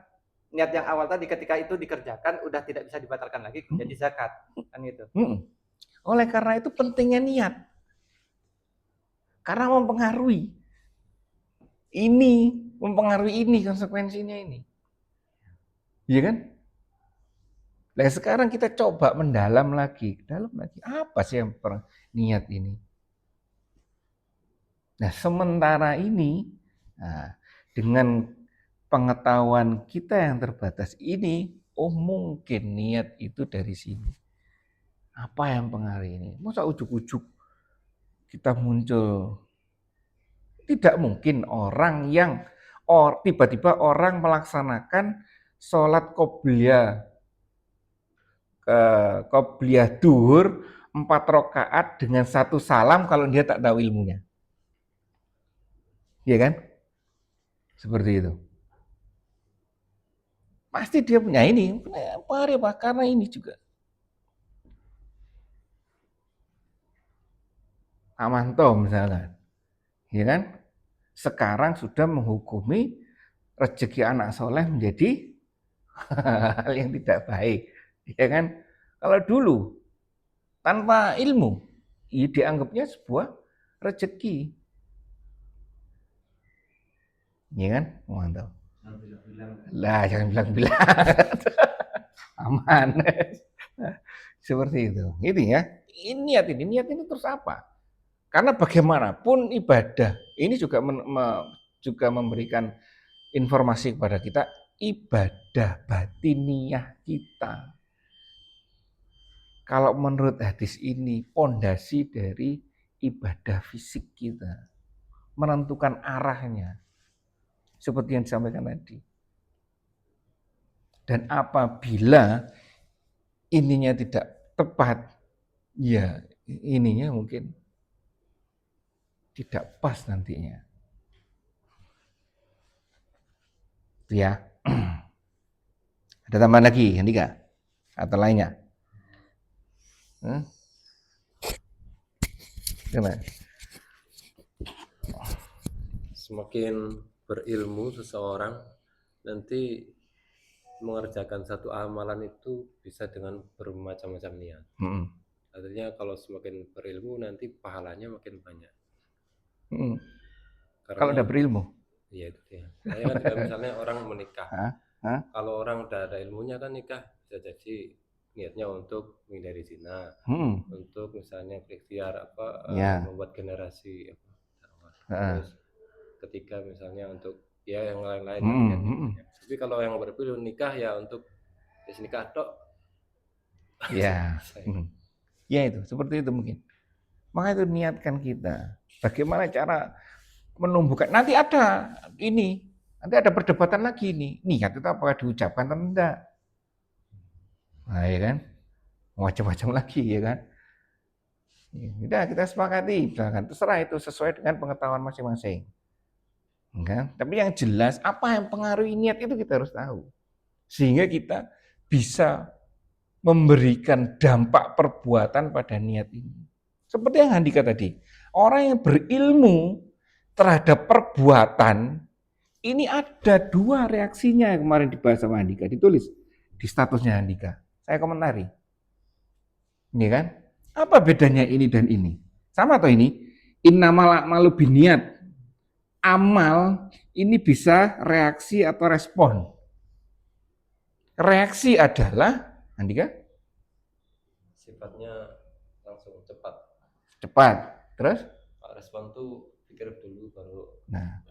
niat yang awal tadi. Ketika itu dikerjakan, udah tidak bisa dibatalkan lagi menjadi zakat, kan gitu. Oleh karena itu pentingnya niat, karena mempengaruhi ini konsekuensinya ini, iya kan? Nah sekarang kita coba mendalam lagi, apa sih yang niat ini? Nah sementara ini, dengan pengetahuan kita yang terbatas ini, mungkin niat itu dari sini. Apa yang pengaruh ini? Masa ujuk-ujuk kita muncul? Tidak mungkin orang yang tiba-tiba orang melaksanakan sholat qobliyah duhur 4 rakaat dengan 1 salam kalau dia tak tahu ilmunya. Iya kan? Seperti itu. Pasti dia punya ini, karena ini juga. Amanto misalkan, ya kan? Sekarang sudah menghukumi rezeki anak soleh menjadi hal yang tidak baik, ya kan? Kalau dulu tanpa ilmu, dianggapnya sebuah rezeki, ya kan? Mantap. Lah jangan bilang-bilang, aman. Seperti itu. Gitu ya. Niat ini terus apa? Karena bagaimanapun ibadah ini juga juga memberikan informasi kepada kita, ibadah batiniah kita. Kalau menurut hadis ini, pondasi dari ibadah fisik kita, menentukan arahnya, seperti yang disampaikan tadi. Dan apabila ininya tidak tepat, ya ininya mungkin tidak pas nantinya. Itu ya. Ada tambahan lagi, Andika? Atau lainnya? Gimana? Semakin berilmu seseorang, nanti mengerjakan satu amalan itu bisa dengan bermacam-macam niat. Artinya kalau semakin berilmu nanti pahalanya makin banyak. Karena, kalau udah berilmu? Iya itu ya. Saya kan misalnya orang menikah. Kalau orang udah ada ilmunya kan nikah bisa jadi niatnya untuk menghindari zina, untuk misalnya berikhtiar membuat generasi terus ketika misalnya untuk yang lain-lain tapi kalau yang berilmu nikah ya untuk nikah tok ya itu seperti itu mungkin. Maka itu niatkan kita bagaimana cara menumbuhkan. Nanti ada perdebatan lagi nih, niat itu apakah diucapkan atau enggak. Nah ya kan, macam-macam lagi ya kan. Udah kita sepakati, terserah itu sesuai dengan pengetahuan masing-masing. Kan? Tapi yang jelas apa yang pengaruhi niat itu kita harus tahu. Sehingga kita bisa memberikan dampak perbuatan pada niat ini. Seperti yang Handika tadi, orang yang berilmu terhadap perbuatan, ini ada dua reaksinya yang kemarin dibahas sama Andika, ditulis di statusnya Andika. Saya komentari. Ini kan, apa bedanya ini dan ini? Sama atau ini? Innamal a'malu binniyat. Amal ini bisa reaksi atau respon. Reaksi adalah, Andika? Sifatnya langsung cepat. Cepat. Terus? Respon tuh pikir dulu baru. Nah,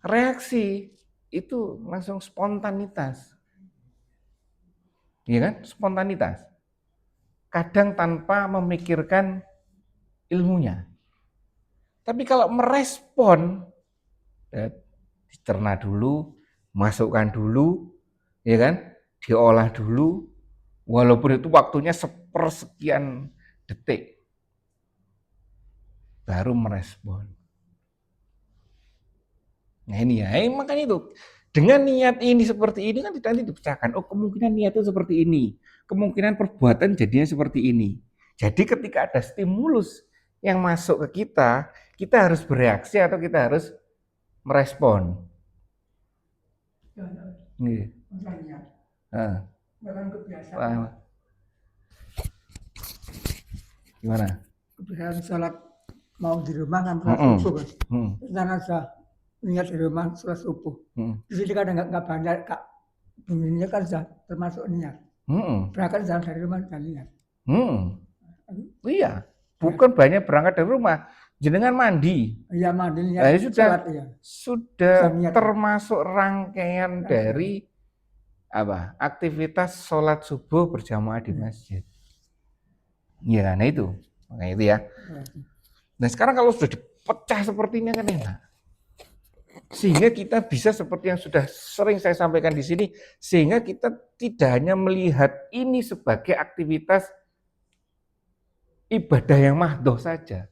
reaksi itu langsung spontanitas. Iya kan? Spontanitas. Kadang tanpa memikirkan ilmunya. Tapi kalau merespon, dicerna dulu, masukkan dulu, ya kan? Diolah dulu, walaupun itu waktunya sepersekian detik, baru merespon. Nah ini ya, makanya itu dengan niat ini seperti ini kan nanti dipecahkan. Oh kemungkinan niat itu seperti ini, kemungkinan perbuatan jadinya seperti ini. Jadi ketika ada stimulus yang masuk ke kita harus bereaksi atau kita harus merespon. Nih. Bahkan kebiasaan. Gimana? Kebiasaan sholat mau di rumah kan sholat subuh kan. Karena sudah niat di rumah sholat subuh. Di sini kadang nggak banyak kak. Bunyinya kan sudah termasuk niat. Berangkat jalan dari rumah sudah niat. Iya, bukan banyak berangkat dari rumah. Jenengan mandi. Iya mandi niat. Sudah termasuk rangkaian dari apa? Aktivitas sholat subuh berjamaah di masjid. Iya, nah itu. Makanya itu ya. Nah sekarang kalau sudah dipecah seperti ini kan enak. Sehingga kita bisa seperti yang sudah sering saya sampaikan di sini, sehingga kita tidak hanya melihat ini sebagai aktivitas ibadah yang mahdoh saja.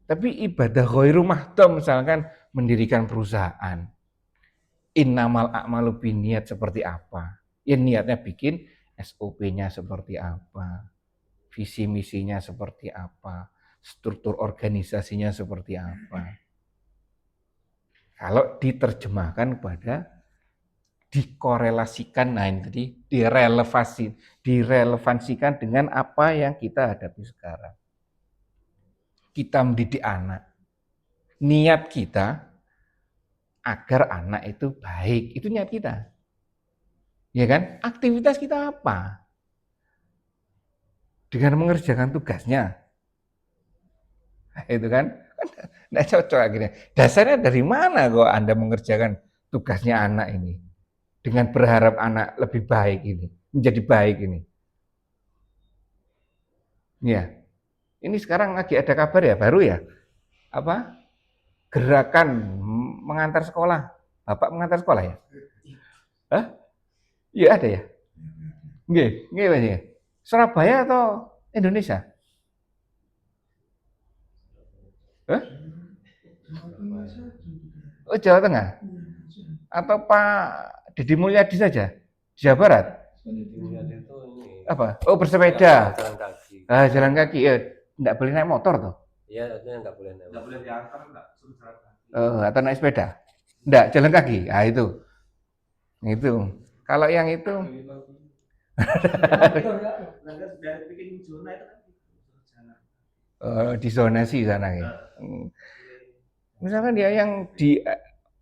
Tapi ibadah ghairu mahdoh, misalkan mendirikan perusahaan. Innamal a'malu binniyat seperti apa? Ya niatnya bikin SOP-nya seperti apa? Visi misinya seperti apa? Struktur organisasinya seperti apa? Kalau diterjemahkan kepada dikorelasikan, nah ini tadi direlevansikan dengan apa yang kita hadapi sekarang. Kita mendidik anak, niat kita agar anak itu baik, itu niat kita. Ya kan? Aktivitas kita apa? Dengan mengerjakan tugasnya. Nah, itu kan? Nggak cocok akhirnya. Dasarnya dari mana kok Anda mengerjakan tugasnya anak ini? Dengan berharap anak lebih baik ini, menjadi baik ini. Ya. Ini sekarang lagi ada kabar ya, baru ya. Apa? Gerakan mengantar sekolah. Bapak mengantar sekolah ya? Hah? Iya ada ya? Nggih, Mas ya. Surabaya atau Indonesia? Hah? Oh, Jawa Tengah? Atau Pak Deddy Mulyadi saja? Jawa Barat? Apa? Oh, bersepeda. Jalan kaki. Jalan kaki. Ya, enggak boleh naik motor toh? Iya, artinya enggak boleh naik. Enggak boleh diantar, enggak suruh jalan kaki. Atau naik sepeda? Enggak, jalan kaki. Ah itu. Itu. Kalau yang itu disonasi sana ya. Misalkan dia yang di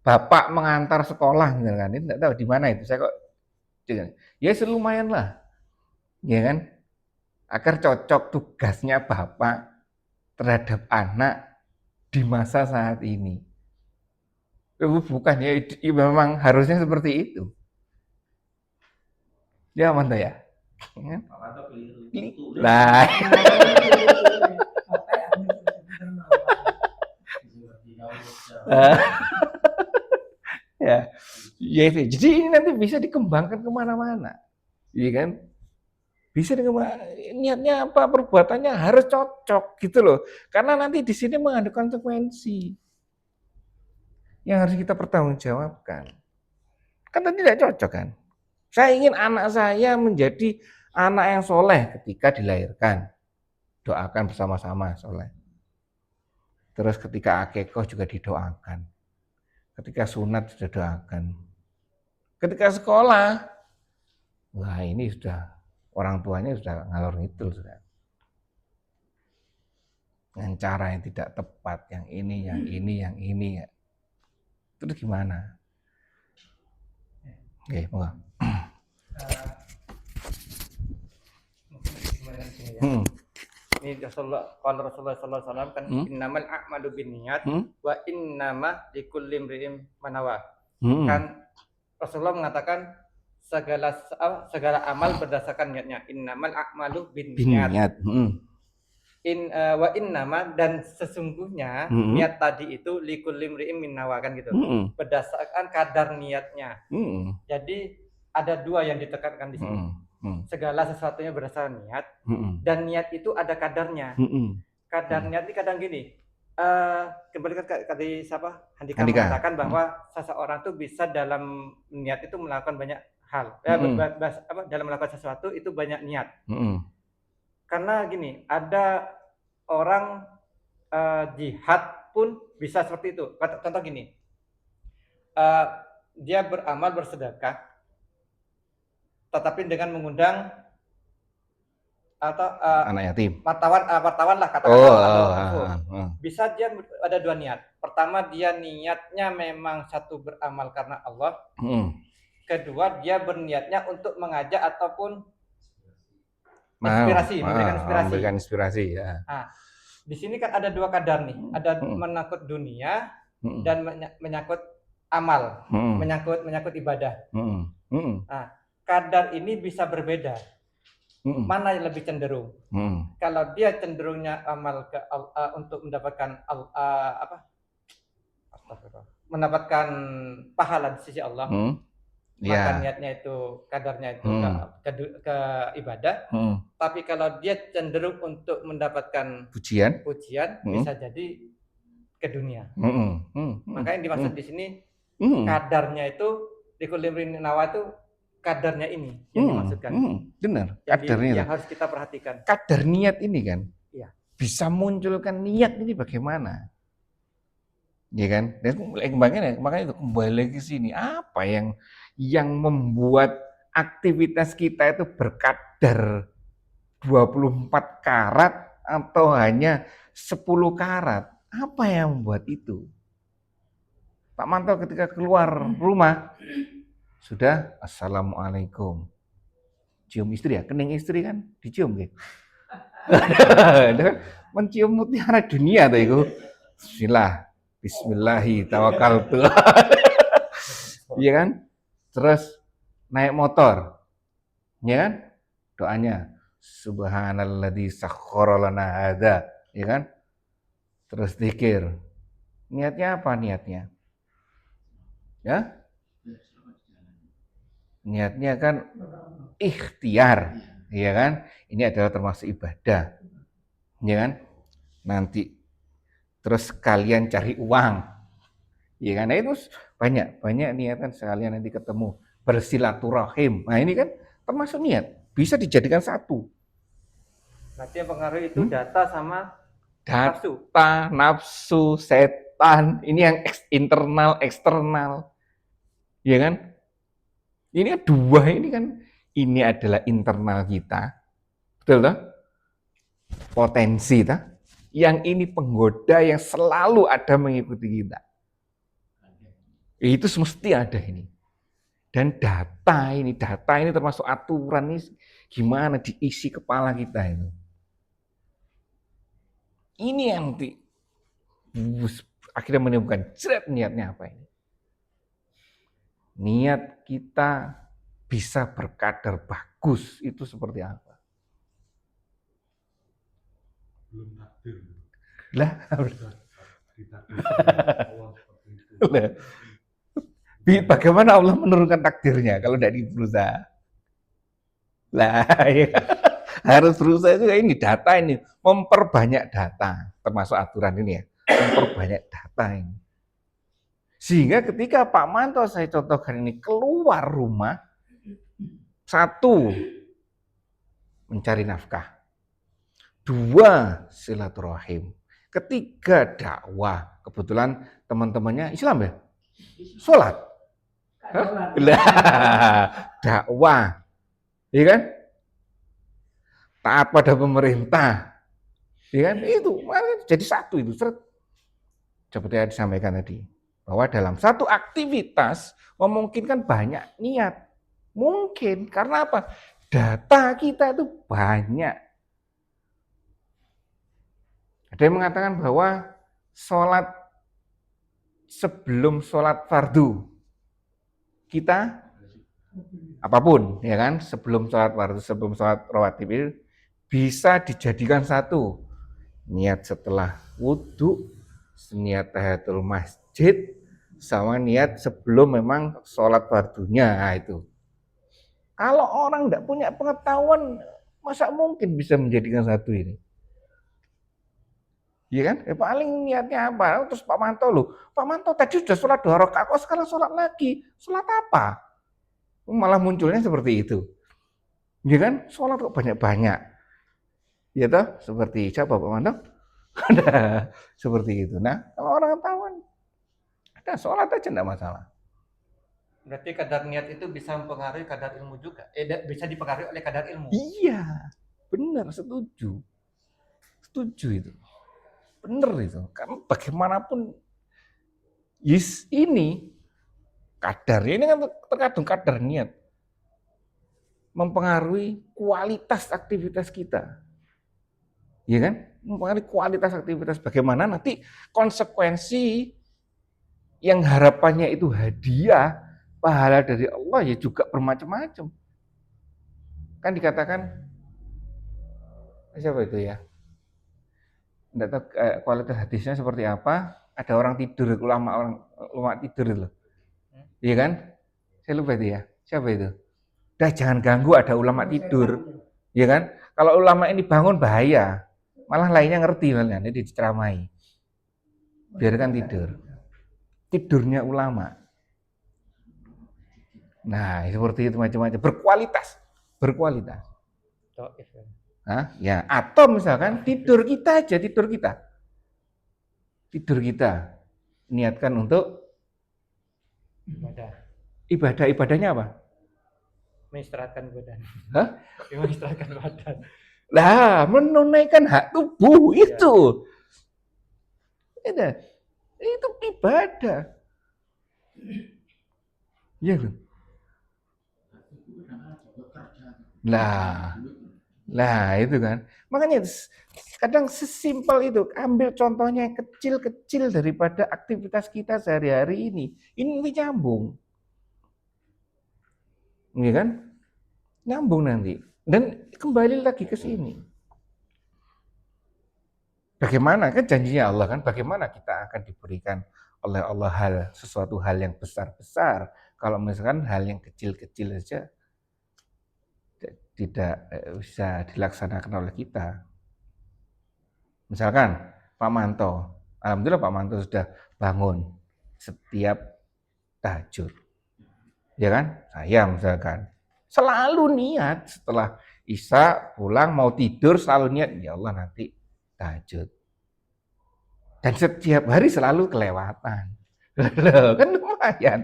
bapak mengantar sekolah misalkan, ini enggak tahu di mana itu. Saya kok ya lumayan lah. Ya kan? Agar cocok tugasnya bapak terhadap anak di masa saat ini. Bukan ya, memang harusnya seperti itu. Ya mantap ya. Lah. Ya, ya itu. Jadi ini nanti bisa dikembangkan kemana-mana, iya kan? Bisa niatnya apa, perbuatannya harus cocok gitu loh. Karena nanti di sini mengandung konsekuensi yang harus kita pertanggungjawabkan. Kan tadi tidak cocok kan? Saya ingin anak saya menjadi anak yang soleh ketika dilahirkan. Doakan bersama-sama soleh. Terus ketika akikoh juga didoakan. Ketika sunat sudah doakan. Ketika sekolah, wah ini sudah orang tuanya sudah ngalor ngidul sudah. Dengan cara yang tidak tepat, yang ini. Ya. Terus gimana? Oke, moga. Ini Rasulullah sallallahu alaihi wasallam kan innamal a'malu binniyat wa innama likulli imri'in ma nawa. Kan Rasulullah mengatakan segala amal berdasarkan niatnya. Innamal a'malu binniyat. Wa innama dan sesungguhnya niat tadi itu likulli imri'in min nawa kan gitu. Berdasarkan kadar niatnya. Jadi ada dua yang ditekankan di sini. Segala sesuatunya berdasarkan niat dan niat itu ada kadarnya. Kadar niat ini kadang gini. Kembali ke tadi siapa Handika mengatakan bahwa seseorang tuh bisa dalam niat itu melakukan banyak hal. Dalam melakukan sesuatu itu banyak niat. Karena gini, ada orang jihad pun bisa seperti itu. Contoh gini, dia beramal bersedekah, tetapi dengan mengundang atau anak yatim, wartawan lah katakanlah. Bisa dia ada dua niat. Pertama dia niatnya memang satu beramal karena Allah. Kedua dia berniatnya untuk mengajak ataupun memberikan inspirasi. Ya. Nah, di sini kan ada dua kadar nih, ada menyangkut dunia dan menyangkut amal, menyangkut ibadah. Nah, kadar ini bisa berbeda. Mana yang lebih cenderung? Kalau dia cenderungnya amal ke untuk mendapatkan mendapatkan pahala di sisi Allah. Maka niatnya itu kadarnya itu ke ibadah. Tapi kalau dia cenderung untuk mendapatkan pujian bisa jadi ke dunia. Makanya dimaksud di sini kadarnya itu di kulimrin nawa itu kadarnya ini yang dimaksudkan. Benar. Kadarnya yang harus kita perhatikan. Kadar niat ini kan, bisa munculkan niat ini bagaimana? Ya kan? Makanya itu kembali ke sini. Apa yang membuat aktivitas kita itu berkadar 24 karat atau hanya 10 karat? Apa yang membuat itu? Pak Manto ketika keluar rumah sudah assalamualaikum, cium istri ya, kening istri kan dicium gitu. Mencium mutiara dunia tuh itu. Bismillahi tawakkaltu. Iya kan? Terus naik motor. Ya kan? Doanya subhanalladzi sakhkhara lana hadza, ya kan? Terus zikir. Niatnya apa niatnya? Ya? Niatnya kan ikhtiar, ya kan? Ini adalah termasuk ibadah. Ya kan? Nanti terus kalian cari uang. Ya kan? Nah, itu banyak niatan sekalian nanti ketemu, bersilaturahim. Nah, ini kan termasuk niat, bisa dijadikan satu. Nanti yang pengaruh itu data sama nafsu, setan. Ini yang internal, eksternal. Ya kan? Ini dua ini kan, ini adalah internal kita. Betul toh? Potensi toh? Yang ini penggoda yang selalu ada mengikuti kita. Itu semesti ada ini. Dan data ini termasuk aturan ini gimana diisi kepala kita itu. Ini yang akhirnya menemukan niatnya apa ini. Niat kita bisa berkadar bagus itu seperti apa? Belum takdir. Lah, bagaimana Allah menurunkan takdirnya kalau tidak berusaha? Lah, ya. Harus berusaha juga ini data ini, memperbanyak data, termasuk aturan ini ya, memperbanyak data ini. Sehingga ketika Pak Manto saya contohkan ini keluar rumah, satu, mencari nafkah. Dua, silaturahim. Ketiga, dakwah. Kebetulan teman-temannya Islam ya? Sholat. Dakwah. Iya kan? Taat pada pemerintah. Iya kan? Itu jadi satu itu. Seperti yang disampaikan tadi. Bahwa dalam satu aktivitas memungkinkan banyak niat. Mungkin. Karena apa? Data kita itu banyak. Ada yang mengatakan bahwa sholat sebelum sholat fardu kita apapun, ya kan, sebelum sholat fardu, sebelum sholat rawatib itu bisa dijadikan satu. Niat setelah wudhu, niat tahiyatul masjid, sama niat sebelum memang sholat fardunya. Nah, itu. Kalau orang tidak punya pengetahuan, masa mungkin bisa menjadikan satu ini? Iya kan? Paling niatnya apa? Terus Pak Manto loh. Pak Manto tadi sudah sholat 2 rakaat, kok sekarang sholat lagi? Sholat apa? Malah munculnya seperti itu. Iya kan? Sholat kok banyak-banyak. Ya toh? Seperti siapa Pak Manto? Ada seperti itu. Nah, kalau orang tahu ada sholat aja enggak masalah. Berarti kadar niat itu bisa mempengaruhi kadar ilmu juga. Bisa dipengaruhi oleh kadar ilmu. Iya, benar, setuju. Setuju itu. Benar itu. Karena bagaimanapun ini kadar, ini kan terkadang kadar niat mempengaruhi kualitas aktivitas kita. Iya kan? Mempengaruhi kualitas aktivitas. Bagaimana nanti konsekuensi yang harapannya itu hadiah, pahala dari Allah ya juga bermacam-macam. Kan dikatakan, siapa itu ya? Tidak tahu kualitas hadisnya seperti apa. Ada orang tidur, ulama tidur itu. Iya kan? Saya lupa itu ya. Siapa itu? Dah jangan ganggu, ada ulama tidur. Iya kan? Kalau ulama ini bangun bahaya. Malah lainnya ngerti malah, ini diceramai. Biarkan tidur. Tidurnya ulama. Nah, seperti itu macam-macam. Berkualitas. Hah? Ya, atau misalkan tidur kita aja, tidur kita niatkan untuk ibadahnya apa? Mengistirahatkan badan. Hah? Mengistirahatkan badan. Lah, menunaikan hak tubuh itu. Itu ibadah. Iya loh. Lah itu kan. Makanya kadang sesimpel itu, ambil contohnya yang kecil-kecil daripada aktivitas kita sehari-hari ini. Ini nyambung. Iya kan? Nyambung nanti. Dan kembali lagi ke sini. Bagaimana kan janjinya Allah kan? Bagaimana kita akan diberikan oleh Allah sesuatu hal yang besar-besar. Kalau misalkan hal yang kecil-kecil saja tidak bisa dilaksanakan oleh kita. Misalkan Pak Manto, alhamdulillah Pak Manto sudah bangun setiap tahajud. Ya kan? Saya misalkan selalu niat setelah Isya pulang mau tidur selalu niat ya Allah nanti tahajud. Dan setiap hari selalu kelewatan. Loh, kan lumayan.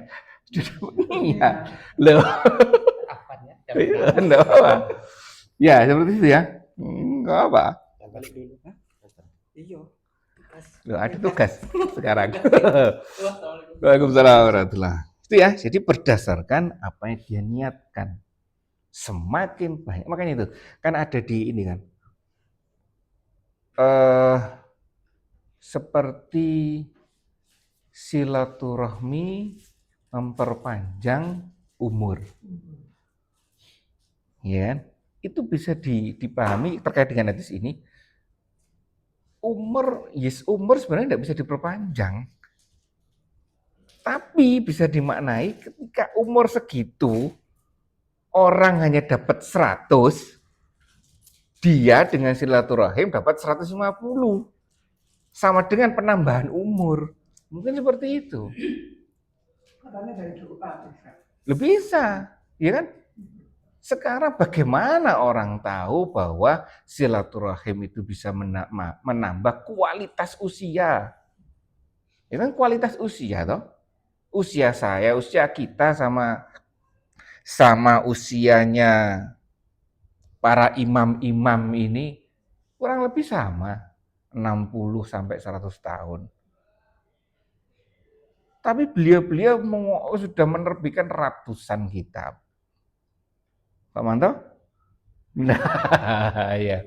Sudah niat. Loh. Ya, seperti itu ya. Enggak apa. Balik dulu. Iya. Loh, ada tugas sekarang. Waalaikumsalam warahmatullahi wabarakatuh. Itu ya, jadi berdasarkan apa yang dia niatkan. Semakin banyak, makanya itu kan ada di ini kan. Seperti silaturahmi memperpanjang umur. Ya kan? Itu bisa dipahami terkait dengan hadis ini. Umur sebenarnya tidak bisa diperpanjang. Tapi bisa dimaknai ketika umur segitu orang hanya dapat 100, dia dengan silaturahim dapat 150. Sama dengan penambahan umur. Mungkin seperti itu. Katanya dari doa bisa. Lebih bisa, ya kan? Sekarang bagaimana orang tahu bahwa silaturahim itu bisa menambah kualitas usia? Itu kan kualitas usia toh. Usia saya, usia kita sama usianya para imam-imam ini kurang lebih sama, 60 sampai 100 tahun. Tapi beliau-beliau sudah menerbitkan ratusan kitab. Pak Manto? Nah, ya.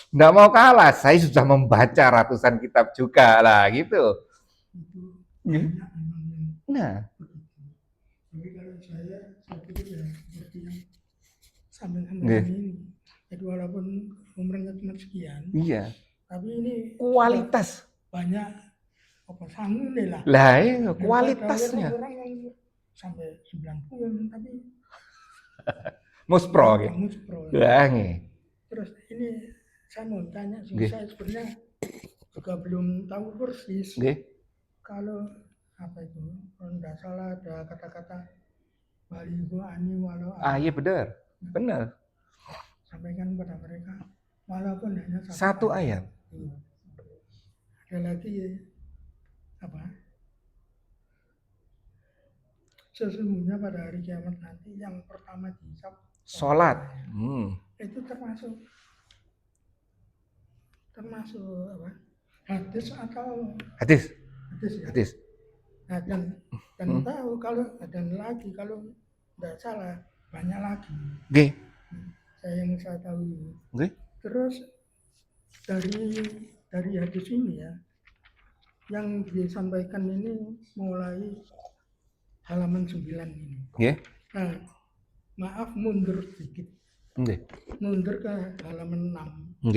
Nggak mau kalah, saya sudah membaca ratusan kitab juga lah, gitu. Nah, tapi kalau saya pikir ya seperti yang sambil-sambil ini, jadi walaupun umurnya cuma sekian, iya. tapi ini Kualitas. banyak apa sanggup lah. Lah, iya, kualitasnya. Orang yang sampai 90 tapi Muspro gitu. muspro. Lah, Terus ini saya mau tanya sih, saya sebenarnya juga belum tahu persis kalau apa itu, kalau tidak salah ada kata-kata baligo ani walau iya benar. sampaikan kepada mereka walaupun hanya satu ayat. Ada lagi apa? Sesungguhnya pada hari kiamat nanti yang pertama dihisab Sholat. Itu termasuk apa? Hadis atau Hadis. ya? Hadis. Nah, dan tahu kalau lagi kalau tidak salah banyak lagi. Yang saya tahu. Terus dari hadis ini ya, yang disampaikan ini mulai halaman 9 ini. Nah, maaf mundur sedikit. Mundur ke halaman 6.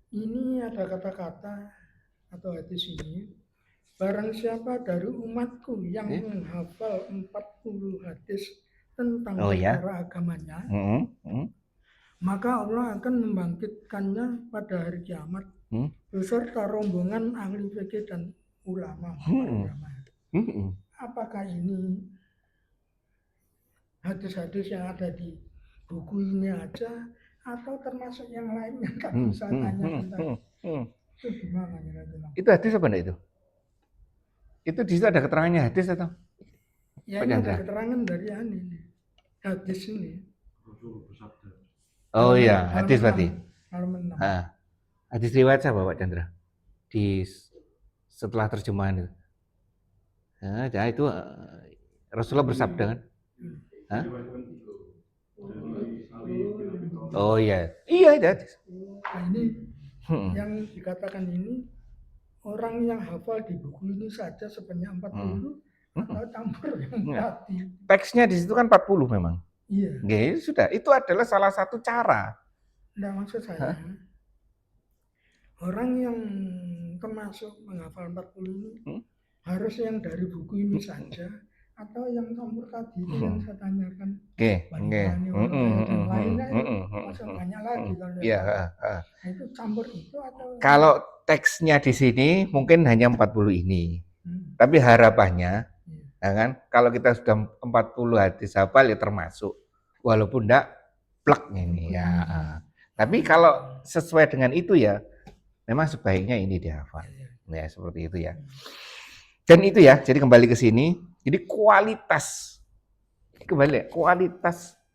Ini ada kata-kata atau hadis ini, barang siapa dari umatku yang menghafal 40 hadis tentang perkara agamanya, maka Allah akan membangkitkannya pada hari kiamat beserta rombongan ahli fikih dan ulama agama. Apakah ini hadis-hadis yang ada di buku ini aja atau termasuk yang lainnya? Tak bisa tanya tentang itu gimana kira-kira? Itu hadis apa enggak itu? Itu di situ ada keterangannya hadis atau? Ya, ini ada keterangan dari hadis ini. Oh iya, hadis berarti. Halaman 6. Hadis riwayat siapa Pak Chandra? Setelah terjemahan itu. Nah, itu Rasulullah bersabda kan? Oh iya. Iya itu hadis. Nah, ini yang dikatakan ini orang yang hafal di buku ini saja sebanyak 40 atau campur yang tadi. Teksnya di situ kan 40 memang. Iya. Sudah, itu adalah salah satu cara. Nah, maksud saya orang yang termasuk menghafal 40 ini harus yang dari buku ini saja atau yang campur tadi itu yang saya tanyakan. Masuk banyak lagi kalau itu campur itu atau kalau teksnya di sini mungkin hanya 40 ini. Tapi harapannya ya kan, kalau kita sudah 40 hadis hafal ya termasuk. Walaupun enggak plek ini ya. Tapi kalau sesuai dengan itu ya memang sebaiknya ini dihafal. Ya seperti itu ya. Dan itu ya, jadi kembali ke sini. Jadi kualitas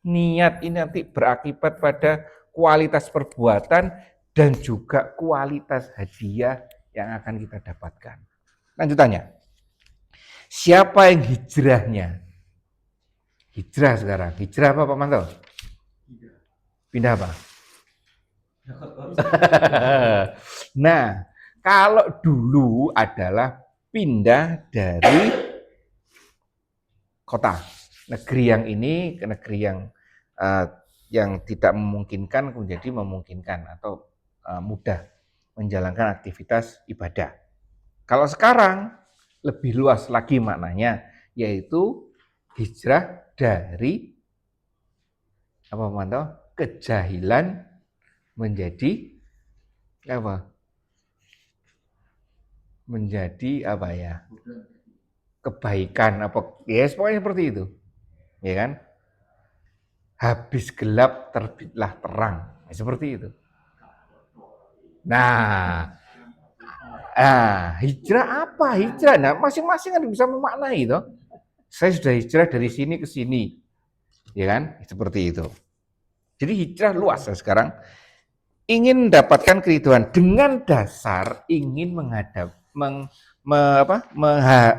niat ini nanti berakibat pada kualitas perbuatan dan juga kualitas hadiah yang akan kita dapatkan. Lanjutannya, siapa yang hijrahnya? Hijrah sekarang. Hijrah apa Pak Manto? Pindah apa? Nah, kalau dulu adalah pindah dari kota, negeri yang ini ke negeri yang tidak memungkinkan menjadi memungkinkan atau mudah menjalankan aktivitas ibadah. Kalau sekarang lebih luas lagi maknanya, yaitu hijrah dari apa Manto? Kejahilan menjadi apa? Menjadi apa ya? Kebaikan apa? Yes, pokoknya seperti itu. ya kan? Habis gelap terbitlah terang. Seperti itu. Nah, hijrah apa? Hijrah. Nah, masing-masing kan bisa memaknai itu. Saya sudah hijrah dari sini ke sini. Ya kan? Seperti itu. Jadi hijrah luas ya sekarang. Ingin mendapatkan keriduan dengan dasar ingin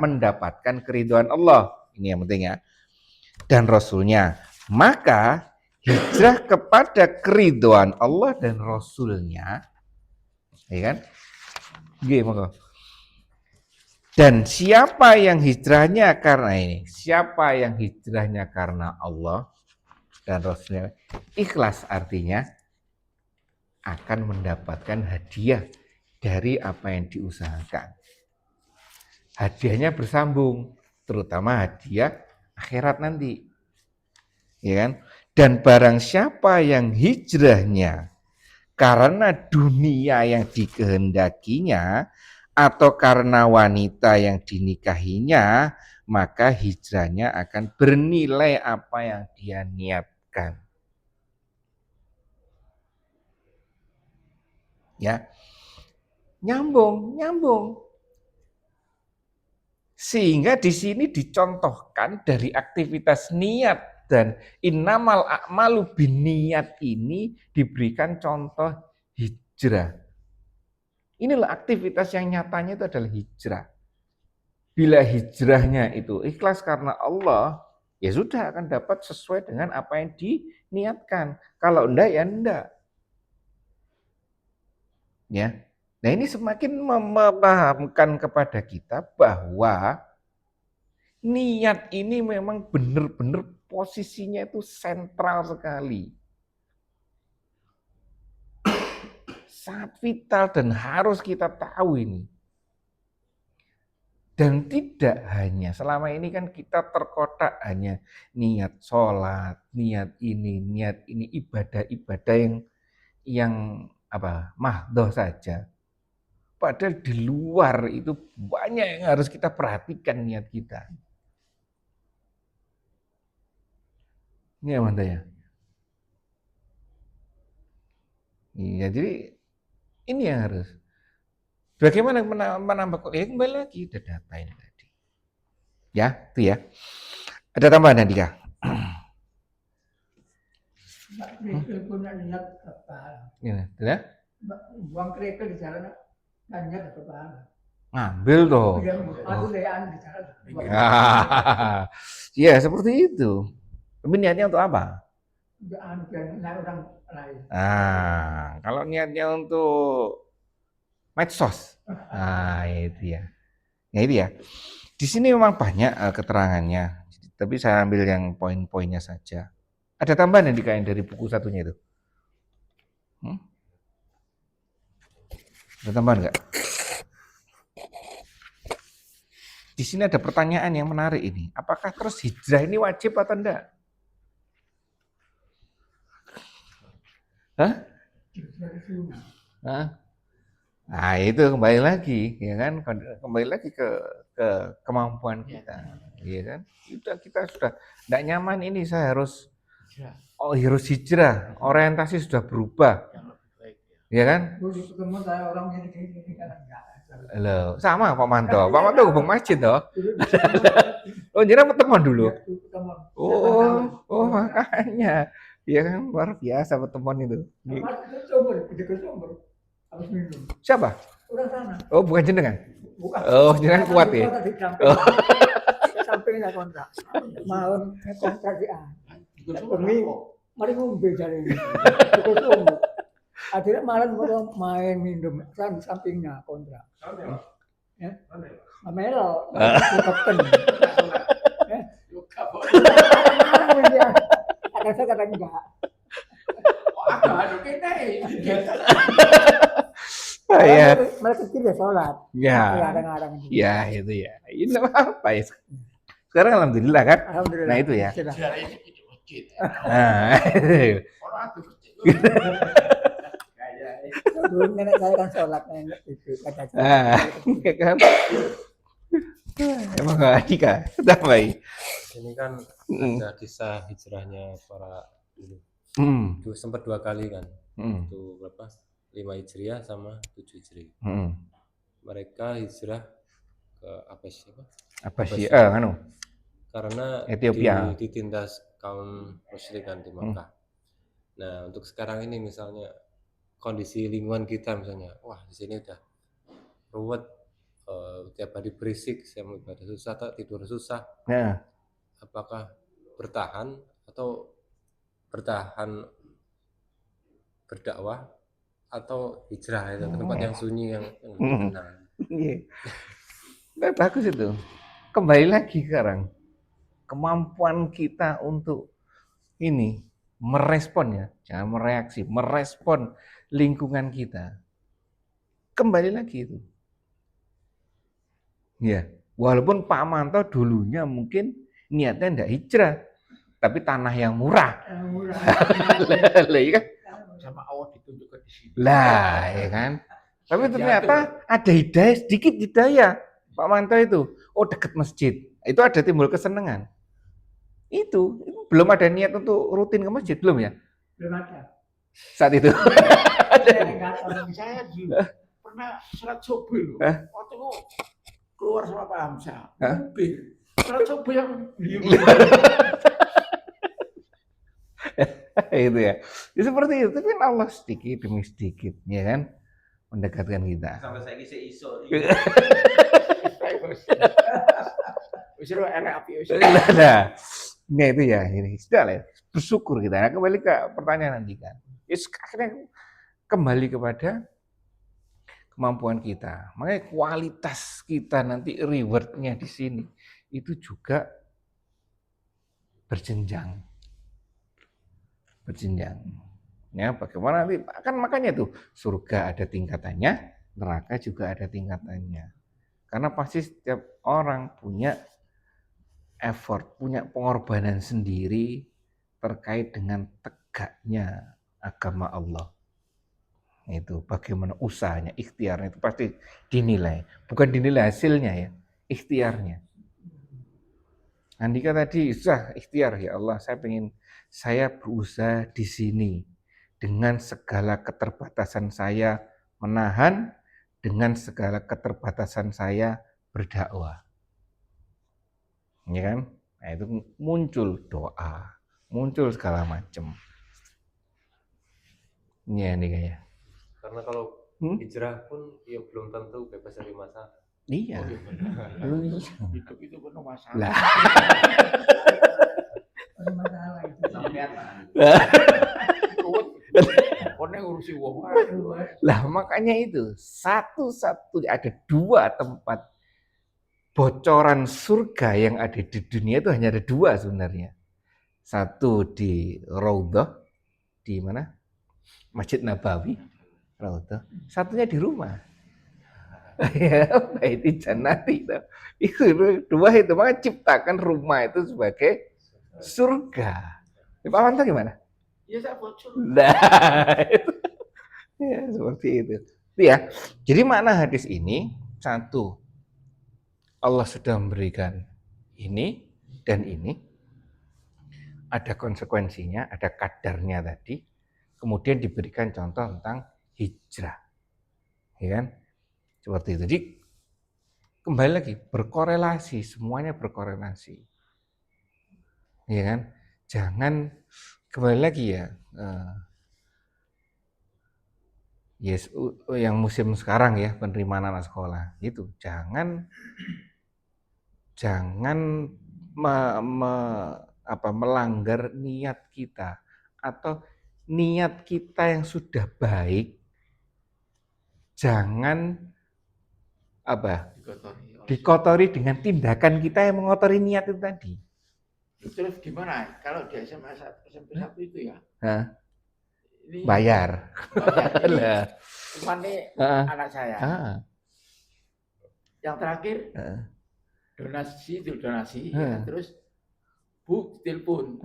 mendapatkan keriduan Allah. Ini yang penting ya. Dan Rasulnya. Maka hijrah kepada keriduan Allah dan Rasulnya, ya kan? Gimana? Dan siapa yang hijrahnya karena ini? Siapa yang hijrahnya karena Allah dan Rasulnya? Ikhlas artinya akan mendapatkan hadiah dari apa yang diusahakan. Hadiahnya bersambung, terutama hadiah akhirat nanti. Ya kan? Dan barang siapa yang hijrahnya karena dunia yang dikehendakinya atau karena wanita yang dinikahinya, maka hijrahnya akan bernilai apa yang dia niatkan. Ya. Nyambung. Sehingga di sini dicontohkan dari aktivitas niat dan innamal a'malu binniyat ini diberikan contoh hijrah. Inilah aktivitas yang nyatanya itu adalah hijrah. Bila hijrahnya itu ikhlas karena Allah, ya sudah akan dapat sesuai dengan apa yang diniatkan. Kalau enggak ya enggak. Ya. Nah, ini semakin memahamkan kepada kita bahwa niat ini memang benar-benar posisinya itu sentral sekali. Sangat vital dan harus kita tahu ini. Dan tidak hanya, selama ini kan kita terkotak hanya niat sholat, niat ini, ibadah-ibadah yang mahdoh saja. Padahal di luar itu banyak yang harus kita perhatikan niat kita. Ini apa ya? Iya, jadi ini yang harus. Bagaimana menambah ya kembali lagi ke data ini tadi. Ya, itu ya. Ada tambahan Andika? Punya niat apa? Ini, ya. Buang kereta di jalan, niat apa? Ngambil toh. Aku dayaan di jalan. Ya, seperti itu. Tapi niatnya untuk apa? Orang lain. Kalau niatnya untuk medsos, itu ya. Ya itu ya. Di sini memang banyak keterangannya, tapi saya ambil yang poin-poinnya saja. Ada tambahan yang dikain dari buku satunya itu? Ada tambahan nggak? Di sini ada pertanyaan yang menarik ini. Apakah terus hijrah ini wajib atau enggak? Hah? Nah, itu kembali lagi, ya kan? Kembali lagi ke kemampuan kita, ya kan? Kita sudah tidak nyaman ini, saya harus hijrah, orientasi sudah berubah, ya kan? Ketemu saya orang ini Loh, sama Pak Manto hubung masjid toh. Oh, jadi pertemuan dulu. Oh, makanya. Ya kan, luar biasa pertemuan itu. Siapa? Orang sana. Oh, bukan jenengan. Bukan. Oh, jenengan kuat ya. Sampingnya kontrak. Mau kontrak di A. Demi mari ngombe jare ini. Akhirnya malam orang main minum sampingnya kontrak. Ya. Melo. Kapten. Saya kata enggak. Ya. Mereka kecil ya sholat. Ya, itu ya. Ini apa ya? Sekarang alhamdulillah kan? Alhamdulillah. Nah itu ya. Dulu nenek saya kan sholat, nenek itu kata kan? Emang nggak Adika? Tambahi. Ini kan ada kisah hijrahnya para dulu. Sempat 2 kali kan. Itu berapa? 5 Hijriah sama 7 Hijriah. Mereka hijrah ke Abbasiyah, karena Ethiopia. ditindas kaum musyrikan di Makkah. Nah, untuk sekarang ini misalnya kondisi lingkungan kita misalnya, wah di sini udah ruwet, tiap hari berisik, saya mau ibadah susah atau tidur susah. Apakah bertahan atau bertahan berdakwah atau hijrah itu ke tempat yang sunyi yang lebih tenang? Bagus itu. Kembali lagi sekarang, kemampuan kita untuk ini merespon ya, jangan mereaksi, merespon lingkungan kita. Kembali lagi itu. Ya, walaupun Pak Manto dulunya mungkin niatnya enggak hijrah, tapi tanah yang murah. Lah, ya kan? Sama Allah ditunjukkan di sini. Lah, ya kan? Tapi ternyata ada hidayah, sedikit hidayah. Pak Manto itu, oh dekat masjid. Itu ada timbul kesenangan. Itu belum ada niat untuk rutin ke masjid, belum ya? Belum ada. Saat itu. Saya dulu pernah sholat subuh loh. Waktu keluar sama Pak Hamzah, mobil. Sholat subuh yang Itu ya. Ya seperti itu. Tapi Allah sedikit demi sedikit, ya kan? Mendekatkan kita. Sampai saya kisah iso. Nah itu ya, ini sudah lah. Bersyukur kita. Nah, kembali ke pertanyaan nanti kan. Akhirnya kembali kepada kemampuan kita. Makanya kualitas kita nanti rewardnya di sini itu juga berjenjang. Ya, bagaimana nanti? Kan makanya tuh surga ada tingkatannya, neraka juga ada tingkatannya. Karena pasti setiap orang punya effort, punya pengorbanan sendiri terkait dengan tegaknya agama Allah. Itu bagaimana usahanya, ikhtiarnya itu pasti dinilai. Bukan dinilai hasilnya ya, ikhtiarnya. Andika tadi susah ikhtiar, ya Allah, saya berusaha di sini dengan segala keterbatasan saya menahan, dengan segala keterbatasan saya berdakwah. Ya kan? Nah, itu muncul doa, muncul segala macam. Ya ini kayaknya. Karena kalau hijrah pun ya belum tentu bebas dari masalah. Iya. hidup itu penuh masalah. Masalah itu. Ngurusi wong. Lah makanya itu satu-satu ada 2 tempat bocoran surga yang ada di dunia itu hanya ada 2 sebenarnya. Satu di Raudhah, di mana? Masjid Nabawi, Raudhah. Satunya di rumah. Ya, Baiti Jannati itu 2 itu, makanya ciptakan rumah itu sebagai surga. Pak Manto gimana? Ya saya bocor. Nah, itu. Ya, seperti itu. Ya. Jadi makna hadis ini, satu, Allah sudah memberikan ini dan ini, ada konsekuensinya, ada kadarnya tadi, kemudian diberikan contoh tentang hijrah. Ya kan? Seperti itu. Jadi kembali lagi, berkorelasi, semuanya berkorelasi. Ya kan? Jangan kembali lagi ya, yes, yang musim sekarang ya, penerimaan anak sekolah itu jangan melanggar niat kita atau niat kita yang sudah baik, jangan dikotori dengan tindakan kita yang mengotori niat itu tadi. Terus gimana kalau di SMP 1 itu ya? Ini bayar. Ini anak saya. Yang terakhir donasi ya, terus Bu telepon.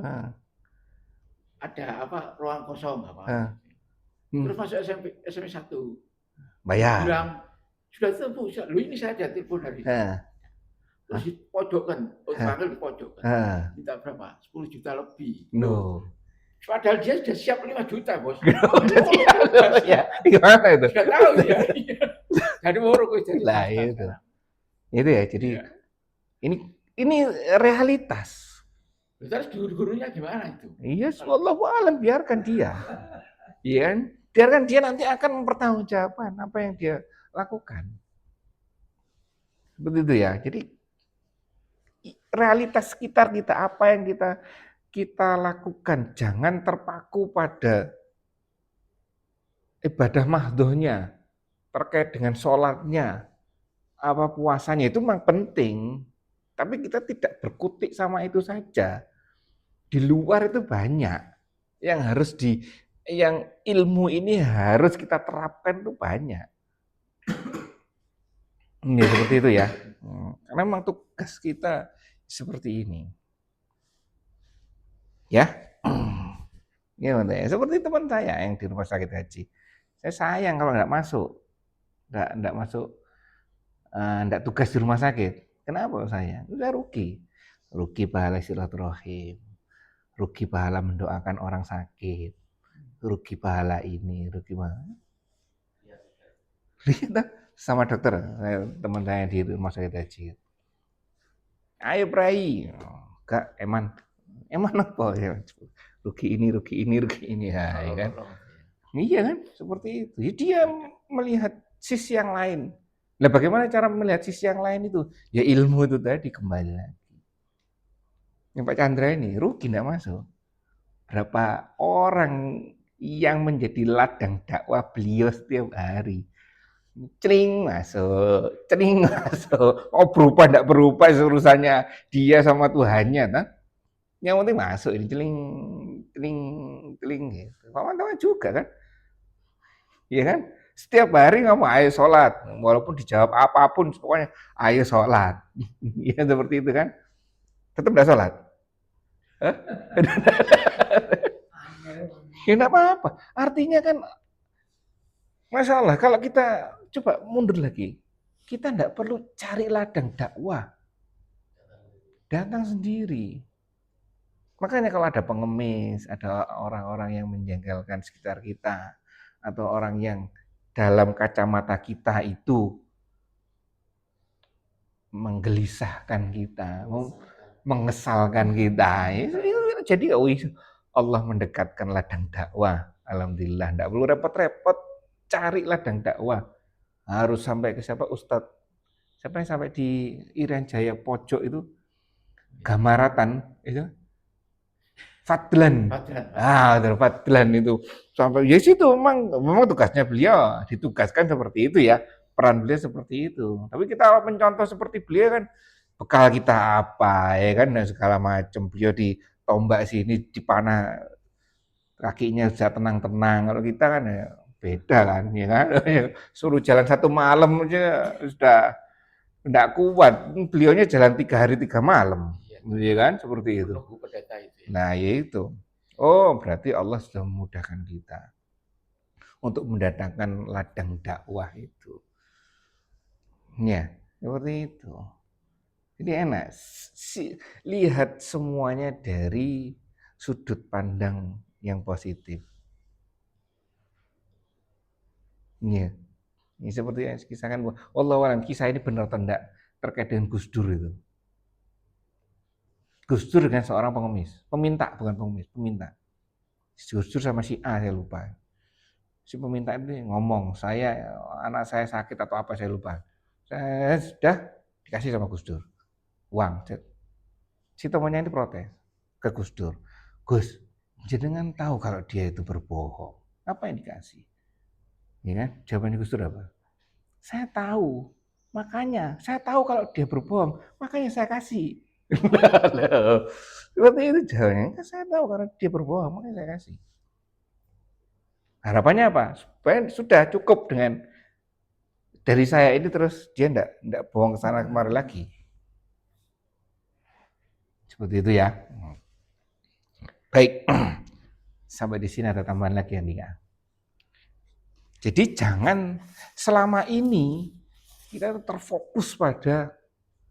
Ada ruang kosong Terus masuk SMP 1. Bayar. Bilang sudah telepon, lu ini saya ada telepon hari ini. terus dipojokkan, panggil dipojokkan. Minta berapa? 10 juta lebih. No. Padahal dia sudah siap 5 juta, Bos. Ya, gimana itu? Sudah tahu ya. Jadi muruk jadi. Lah itu. Itu ya, jadi ini realitas. Terus guru-gurunya gimana itu? Iya, wallahu alam, biarkan dia. Iya kan? Biarkan dia nanti akan mempertanggungjawabkan apa yang dia lakukan. Seperti itu ya. Jadi realitas sekitar kita, apa yang kita lakukan, jangan terpaku pada ibadah mahdohnya, terkait dengan sholatnya, apa puasanya, itu memang penting. Tapi kita tidak berkutik sama itu saja. Di luar itu banyak yang ilmu ini harus kita terapkan, itu banyak. Ini seperti itu ya. Karena memang tugas kita seperti ini. Ya. Ya, seperti teman saya yang di rumah sakit haji. Saya sayang kalau enggak tugas di rumah sakit. Kenapa saya? Udah rugi. Rugi pahala silaturahim. Rugi pahala mendoakan orang sakit. Rugi pahala ini, rugi pahala. Lihat sama dokter, teman saya di rumah sakit haji. Ayo prai, Kak, eman apa ya? Rugi ini, ya kan? Iya kan, seperti itu. Jadi dia melihat sisi yang lain. Nah, bagaimana cara melihat sisi yang lain itu? Ya ilmu itu tadi kembali lagi. Yang Pak Chandra ini rugi enggak masuk. Berapa orang yang menjadi ladang dakwah beliau setiap hari. Celing masuk. Oh, berupa enggak berupa urusannya dia sama Tuhannya, kan? Yang penting masuk ini celing gitu. Kawan-kawan juga kan? Iya kan? Setiap hari kamu ayo sholat, walaupun dijawab apapun, pokoknya ayo sholat. Iya seperti itu kan? Tetap enggak sholat? Ya enggak apa-apa. Artinya kan masalah kalau kita coba mundur lagi, kita enggak perlu cari ladang dakwah. Datang sendiri. Makanya kalau ada pengemis, ada orang-orang yang menjengkelkan sekitar kita, atau orang yang dalam kacamata kita itu menggelisahkan kita, mengesalkan kita, jadi Allah mendekatkan ladang dakwah. Alhamdulillah, enggak perlu repot-repot cari ladang dakwah. Harus sampai ke siapa? Ustadz. Siapa yang sampai di Irian Jaya pojok itu? Gamaratan itu. Fadlan. Fadlan itu. Sampai ya situ memang tugasnya beliau, ditugaskan seperti itu ya. Peran beliau seperti itu. Tapi kita mencontoh seperti beliau kan, bekal kita apa ya kan, dan segala macam. Beliau ditombak sini, dipanah kakinya sudah tenang-tenang. Kalau kita kan ya beda kan, ya kan. Suruh jalan 1 malam aja sudah enggak kuat. Beliaunya jalan 3 hari 3 malam. Ya kan, seperti itu. Nah, yaitu. Oh, berarti Allah sudah memudahkan kita untuk mendatangkan ladang dakwah itu. Ya, seperti itu. Jadi enak. Lihat semuanya dari sudut pandang yang positif. Ya. Ini seperti yang kisahkan, wallahu a'lam, kisah ini benar atau enggak terkait dengan Gus Dur itu. Gus Dur kan seorang pengemis, peminta, bukan pengemis, peminta. Gus Dur sama si A, saya lupa. Si peminta itu ngomong, anak saya sakit atau apa, saya lupa. Saya sudah dikasih sama Gus Dur uang. Si temannya ini protes ke Gus Dur. Gus, jenengan tahu kalau dia itu berbohong, apa yang dikasih? Ya kan? Jawabannya Gus Dur apa? Saya tahu, makanya saya tahu kalau dia berbohong, makanya saya kasih. Seperti itu jawabannya. Saya tahu karena dia berbohong, makanya saya kasih. Harapannya apa? Supaya sudah cukup dengan dari saya ini, terus dia enggak bohong ke sana kemari lagi. Seperti itu ya. Baik. Sampai di sini ada tambahan lagi ya, Nika. Jadi jangan selama ini kita terfokus pada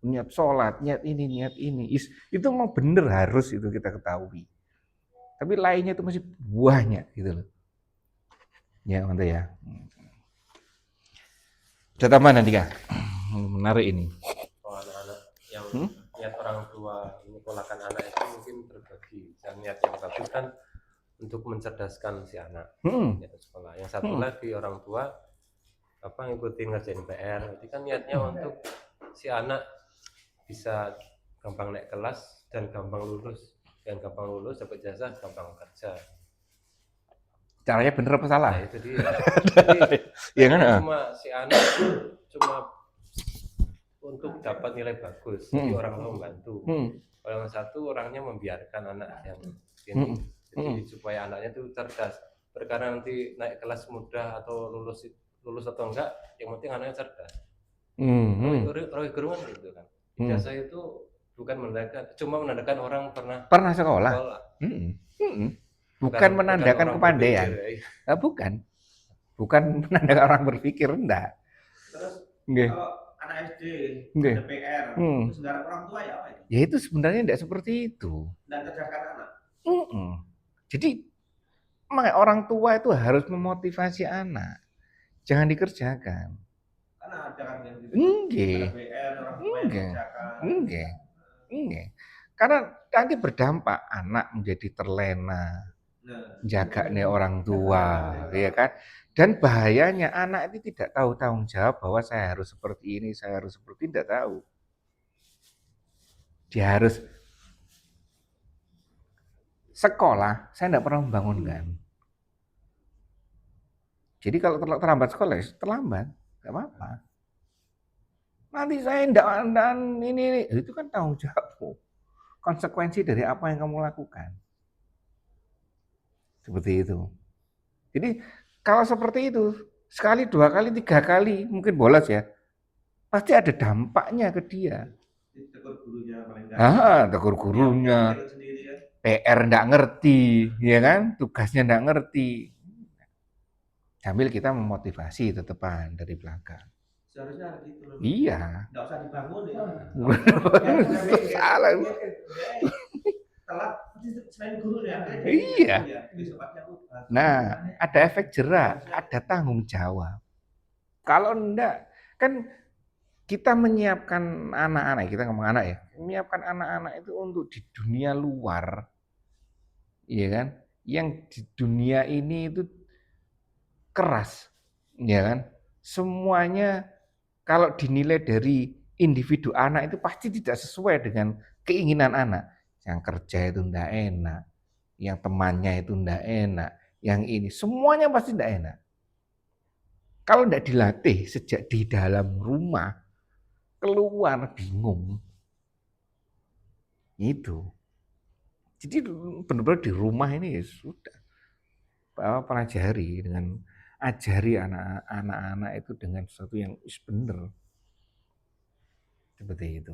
niat sholat, niat ini, itu mau bener harus itu kita ketahui. Tapi lainnya itu masih buahnya gitu loh. Ya, mantap ya. Ada tambahan nanti Kak? Menarik ini. Anak-anak yang niat orang tua menyekolahkan anak itu mungkin terbagi. Yang niat yang bagus kan untuk mencerdaskan si anak niat sekolah. Yang satu lagi orang tua ngikutin ngerjain PR. Jadi kan niatnya untuk si anak bisa gampang naik kelas dan gampang lulus. Yang gampang lulus dapat jasa, gampang kerja. Caranya bener apa salah? Nah, itu dia. Jadi ya kan? Cuma si anak cuma untuk dapat nilai bagus, jadi orang tua membantu. Kalau yang satu orangnya membiarkan anak yang ini, jadi supaya anaknya itu cerdas. Perkara nanti naik kelas mudah atau lulus atau enggak, yang penting anaknya cerdas. Roy Gerung kan gitu kan. Ijazah itu bukan menandakan, cuma menandakan orang pernah sekolah. Bukan menandakan kepandaian. Bukan menandakan orang berpikir, enggak. Terus Nggih. kalau anak SD ada PR, terus nggak orang tua ya apa itu? Ya itu sebenarnya enggak seperti itu. Dan cerdaskan anak. Jadi orang tua itu harus memotivasi anak. Jangan dikerjakan. Karena ada kan yang gitu. Enggak. Ada PR orang tua yang dikerjakan. Enggak. Karena nanti berdampak anak menjadi terlena. Jaga nih orang tua, ya kan? Dan bahayanya anak itu tidak tahu tanggung jawab bahwa saya harus seperti ini, saya harus seperti ini, tidak tahu. Dia harus sekolah, saya tidak pernah membangunkan. Jadi kalau terlambat sekolah, terlambat, nggak apa-apa. Nanti saya tidak ini, itu kan tanggung jawabmu. Konsekuensi dari apa yang kamu lakukan. Seperti itu. Jadi kalau seperti itu, sekali, 2 kali, 3 kali, mungkin bolos ya, pasti ada dampaknya ke dia. Tegur gurunya paling enggak. Tegur gurunya, PR enggak ngerti, ya kan? Tugasnya enggak ngerti. Sambil kita memotivasi tetepan dari belakang. Seharusnya gitu loh. Iya. Enggak usah dibangun ya. Salah. Telat selain guru ya. Iya. Nah, ada efek jerak, ada tanggung jawab. Kalau enggak, kan kita menyiapkan anak-anak, kita ngomong anak ya, menyiapkan anak-anak itu untuk di dunia luar, iya kan? Yang di dunia ini itu keras, ya kan? Semuanya kalau dinilai dari individu anak itu pasti tidak sesuai dengan keinginan anak. Yang kerja itu enggak enak, yang temannya itu enggak enak, yang ini semuanya pasti enggak enak. Kalau enggak dilatih sejak di dalam rumah, keluar bingung. Itu. Jadi benar-benar di rumah ini ya sudah pelajari dengan ajari anak-anak itu dengan sesuatu yang benar. Seperti itu.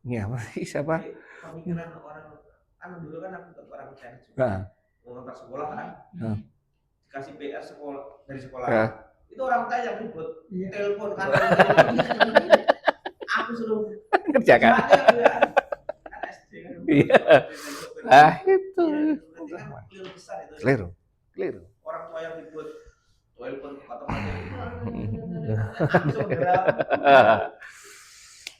Ini apa sih siapa? Pemikiran orang dulu kan aku orang Chinese juga. Mengontrak sekolah kan. Dikasih PR sekolah dari sekolah. Itu orang tua yang ribut. Telepon kan. Aku suruh kerjakan. Iya. Itu. Keliru besar itu. Keliru. Orang tua yang ribut. Telepon atau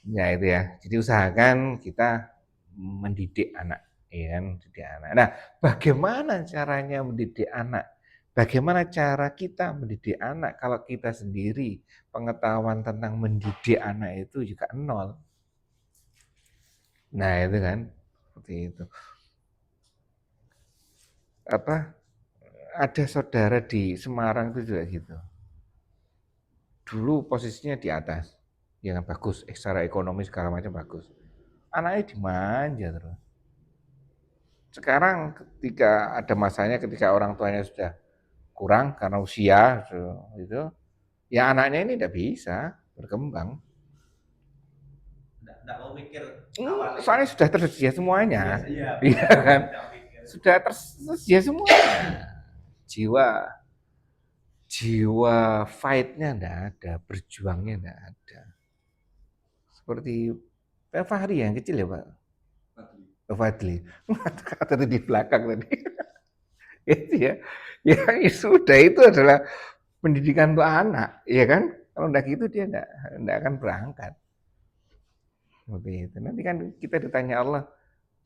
Ya itu ya. Jadi usahakan kita mendidik anak, ya kan? Mendidik anak. Nah, bagaimana caranya mendidik anak? Bagaimana cara kita mendidik anak kalau kita sendiri pengetahuan tentang mendidik anak itu juga nol? Nah, itu kan seperti itu. Ada saudara di Semarang itu juga gitu. Dulu posisinya di atas. Yang bagus, secara ekonomi segala macam bagus. Anaknya dimanja terus. Sekarang ketika ada masanya ketika orang tuanya sudah kurang karena usia itu, ya anaknya ini tidak bisa berkembang. Tidak mau mikir. Soalnya sudah tersedia semuanya, iya kan? Sudah tersedia semuanya. Jiwa fight-nya tidak ada, berjuangnya tidak ada. seperti Pak Fahri yang kecil ya Pak? Fadli. Kata di belakang tadi. Itu ya. Yang sudah itu adalah pendidikan untuk anak, ya kan? Kalau enggak gitu dia enggak akan berangkat. Seperti itu. Nanti kan kita ditanya Allah,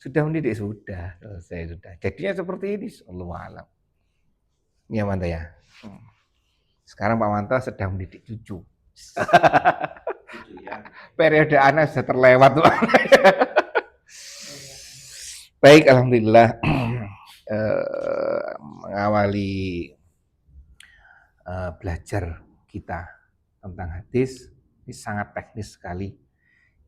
sudah mendidik? Sudah, selesai sudah. Jadinya seperti ini, Allahu a'lam. Ya Manta ya. Sekarang Pak Manta sedang mendidik cucu. Periode anak sudah terlewat. Baik, alhamdulillah mengawali belajar kita tentang hadis ini sangat teknis sekali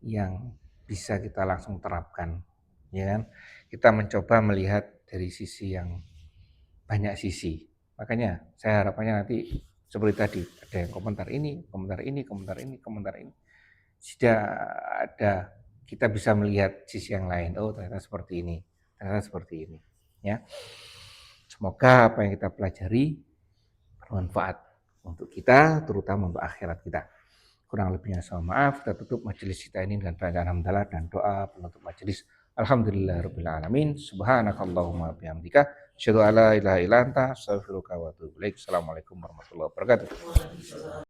yang bisa kita langsung terapkan, ya kan? Kita mencoba melihat dari sisi yang banyak sisi. Makanya saya harapannya nanti seperti tadi ada yang komentar ini, komentar ini, komentar ini, komentar ini. Sudah ada kita bisa melihat sisi yang lain. Oh, ternyata seperti ini. Ternyata seperti ini, ya. Semoga apa yang kita pelajari bermanfaat untuk kita, terutama untuk akhirat kita. Kurang lebihnya saya maaf. Kita tutup majelis kita ini dengan bacaan hamdalah dan doa penutup majelis. Alhamdulillahirabbil alamin. Subhanakallahumma bihamdika asyhadu an la ilaha illa anta astaghfiruka wa atubu ilaik. Assalamualaikum warahmatullahi wabarakatuh.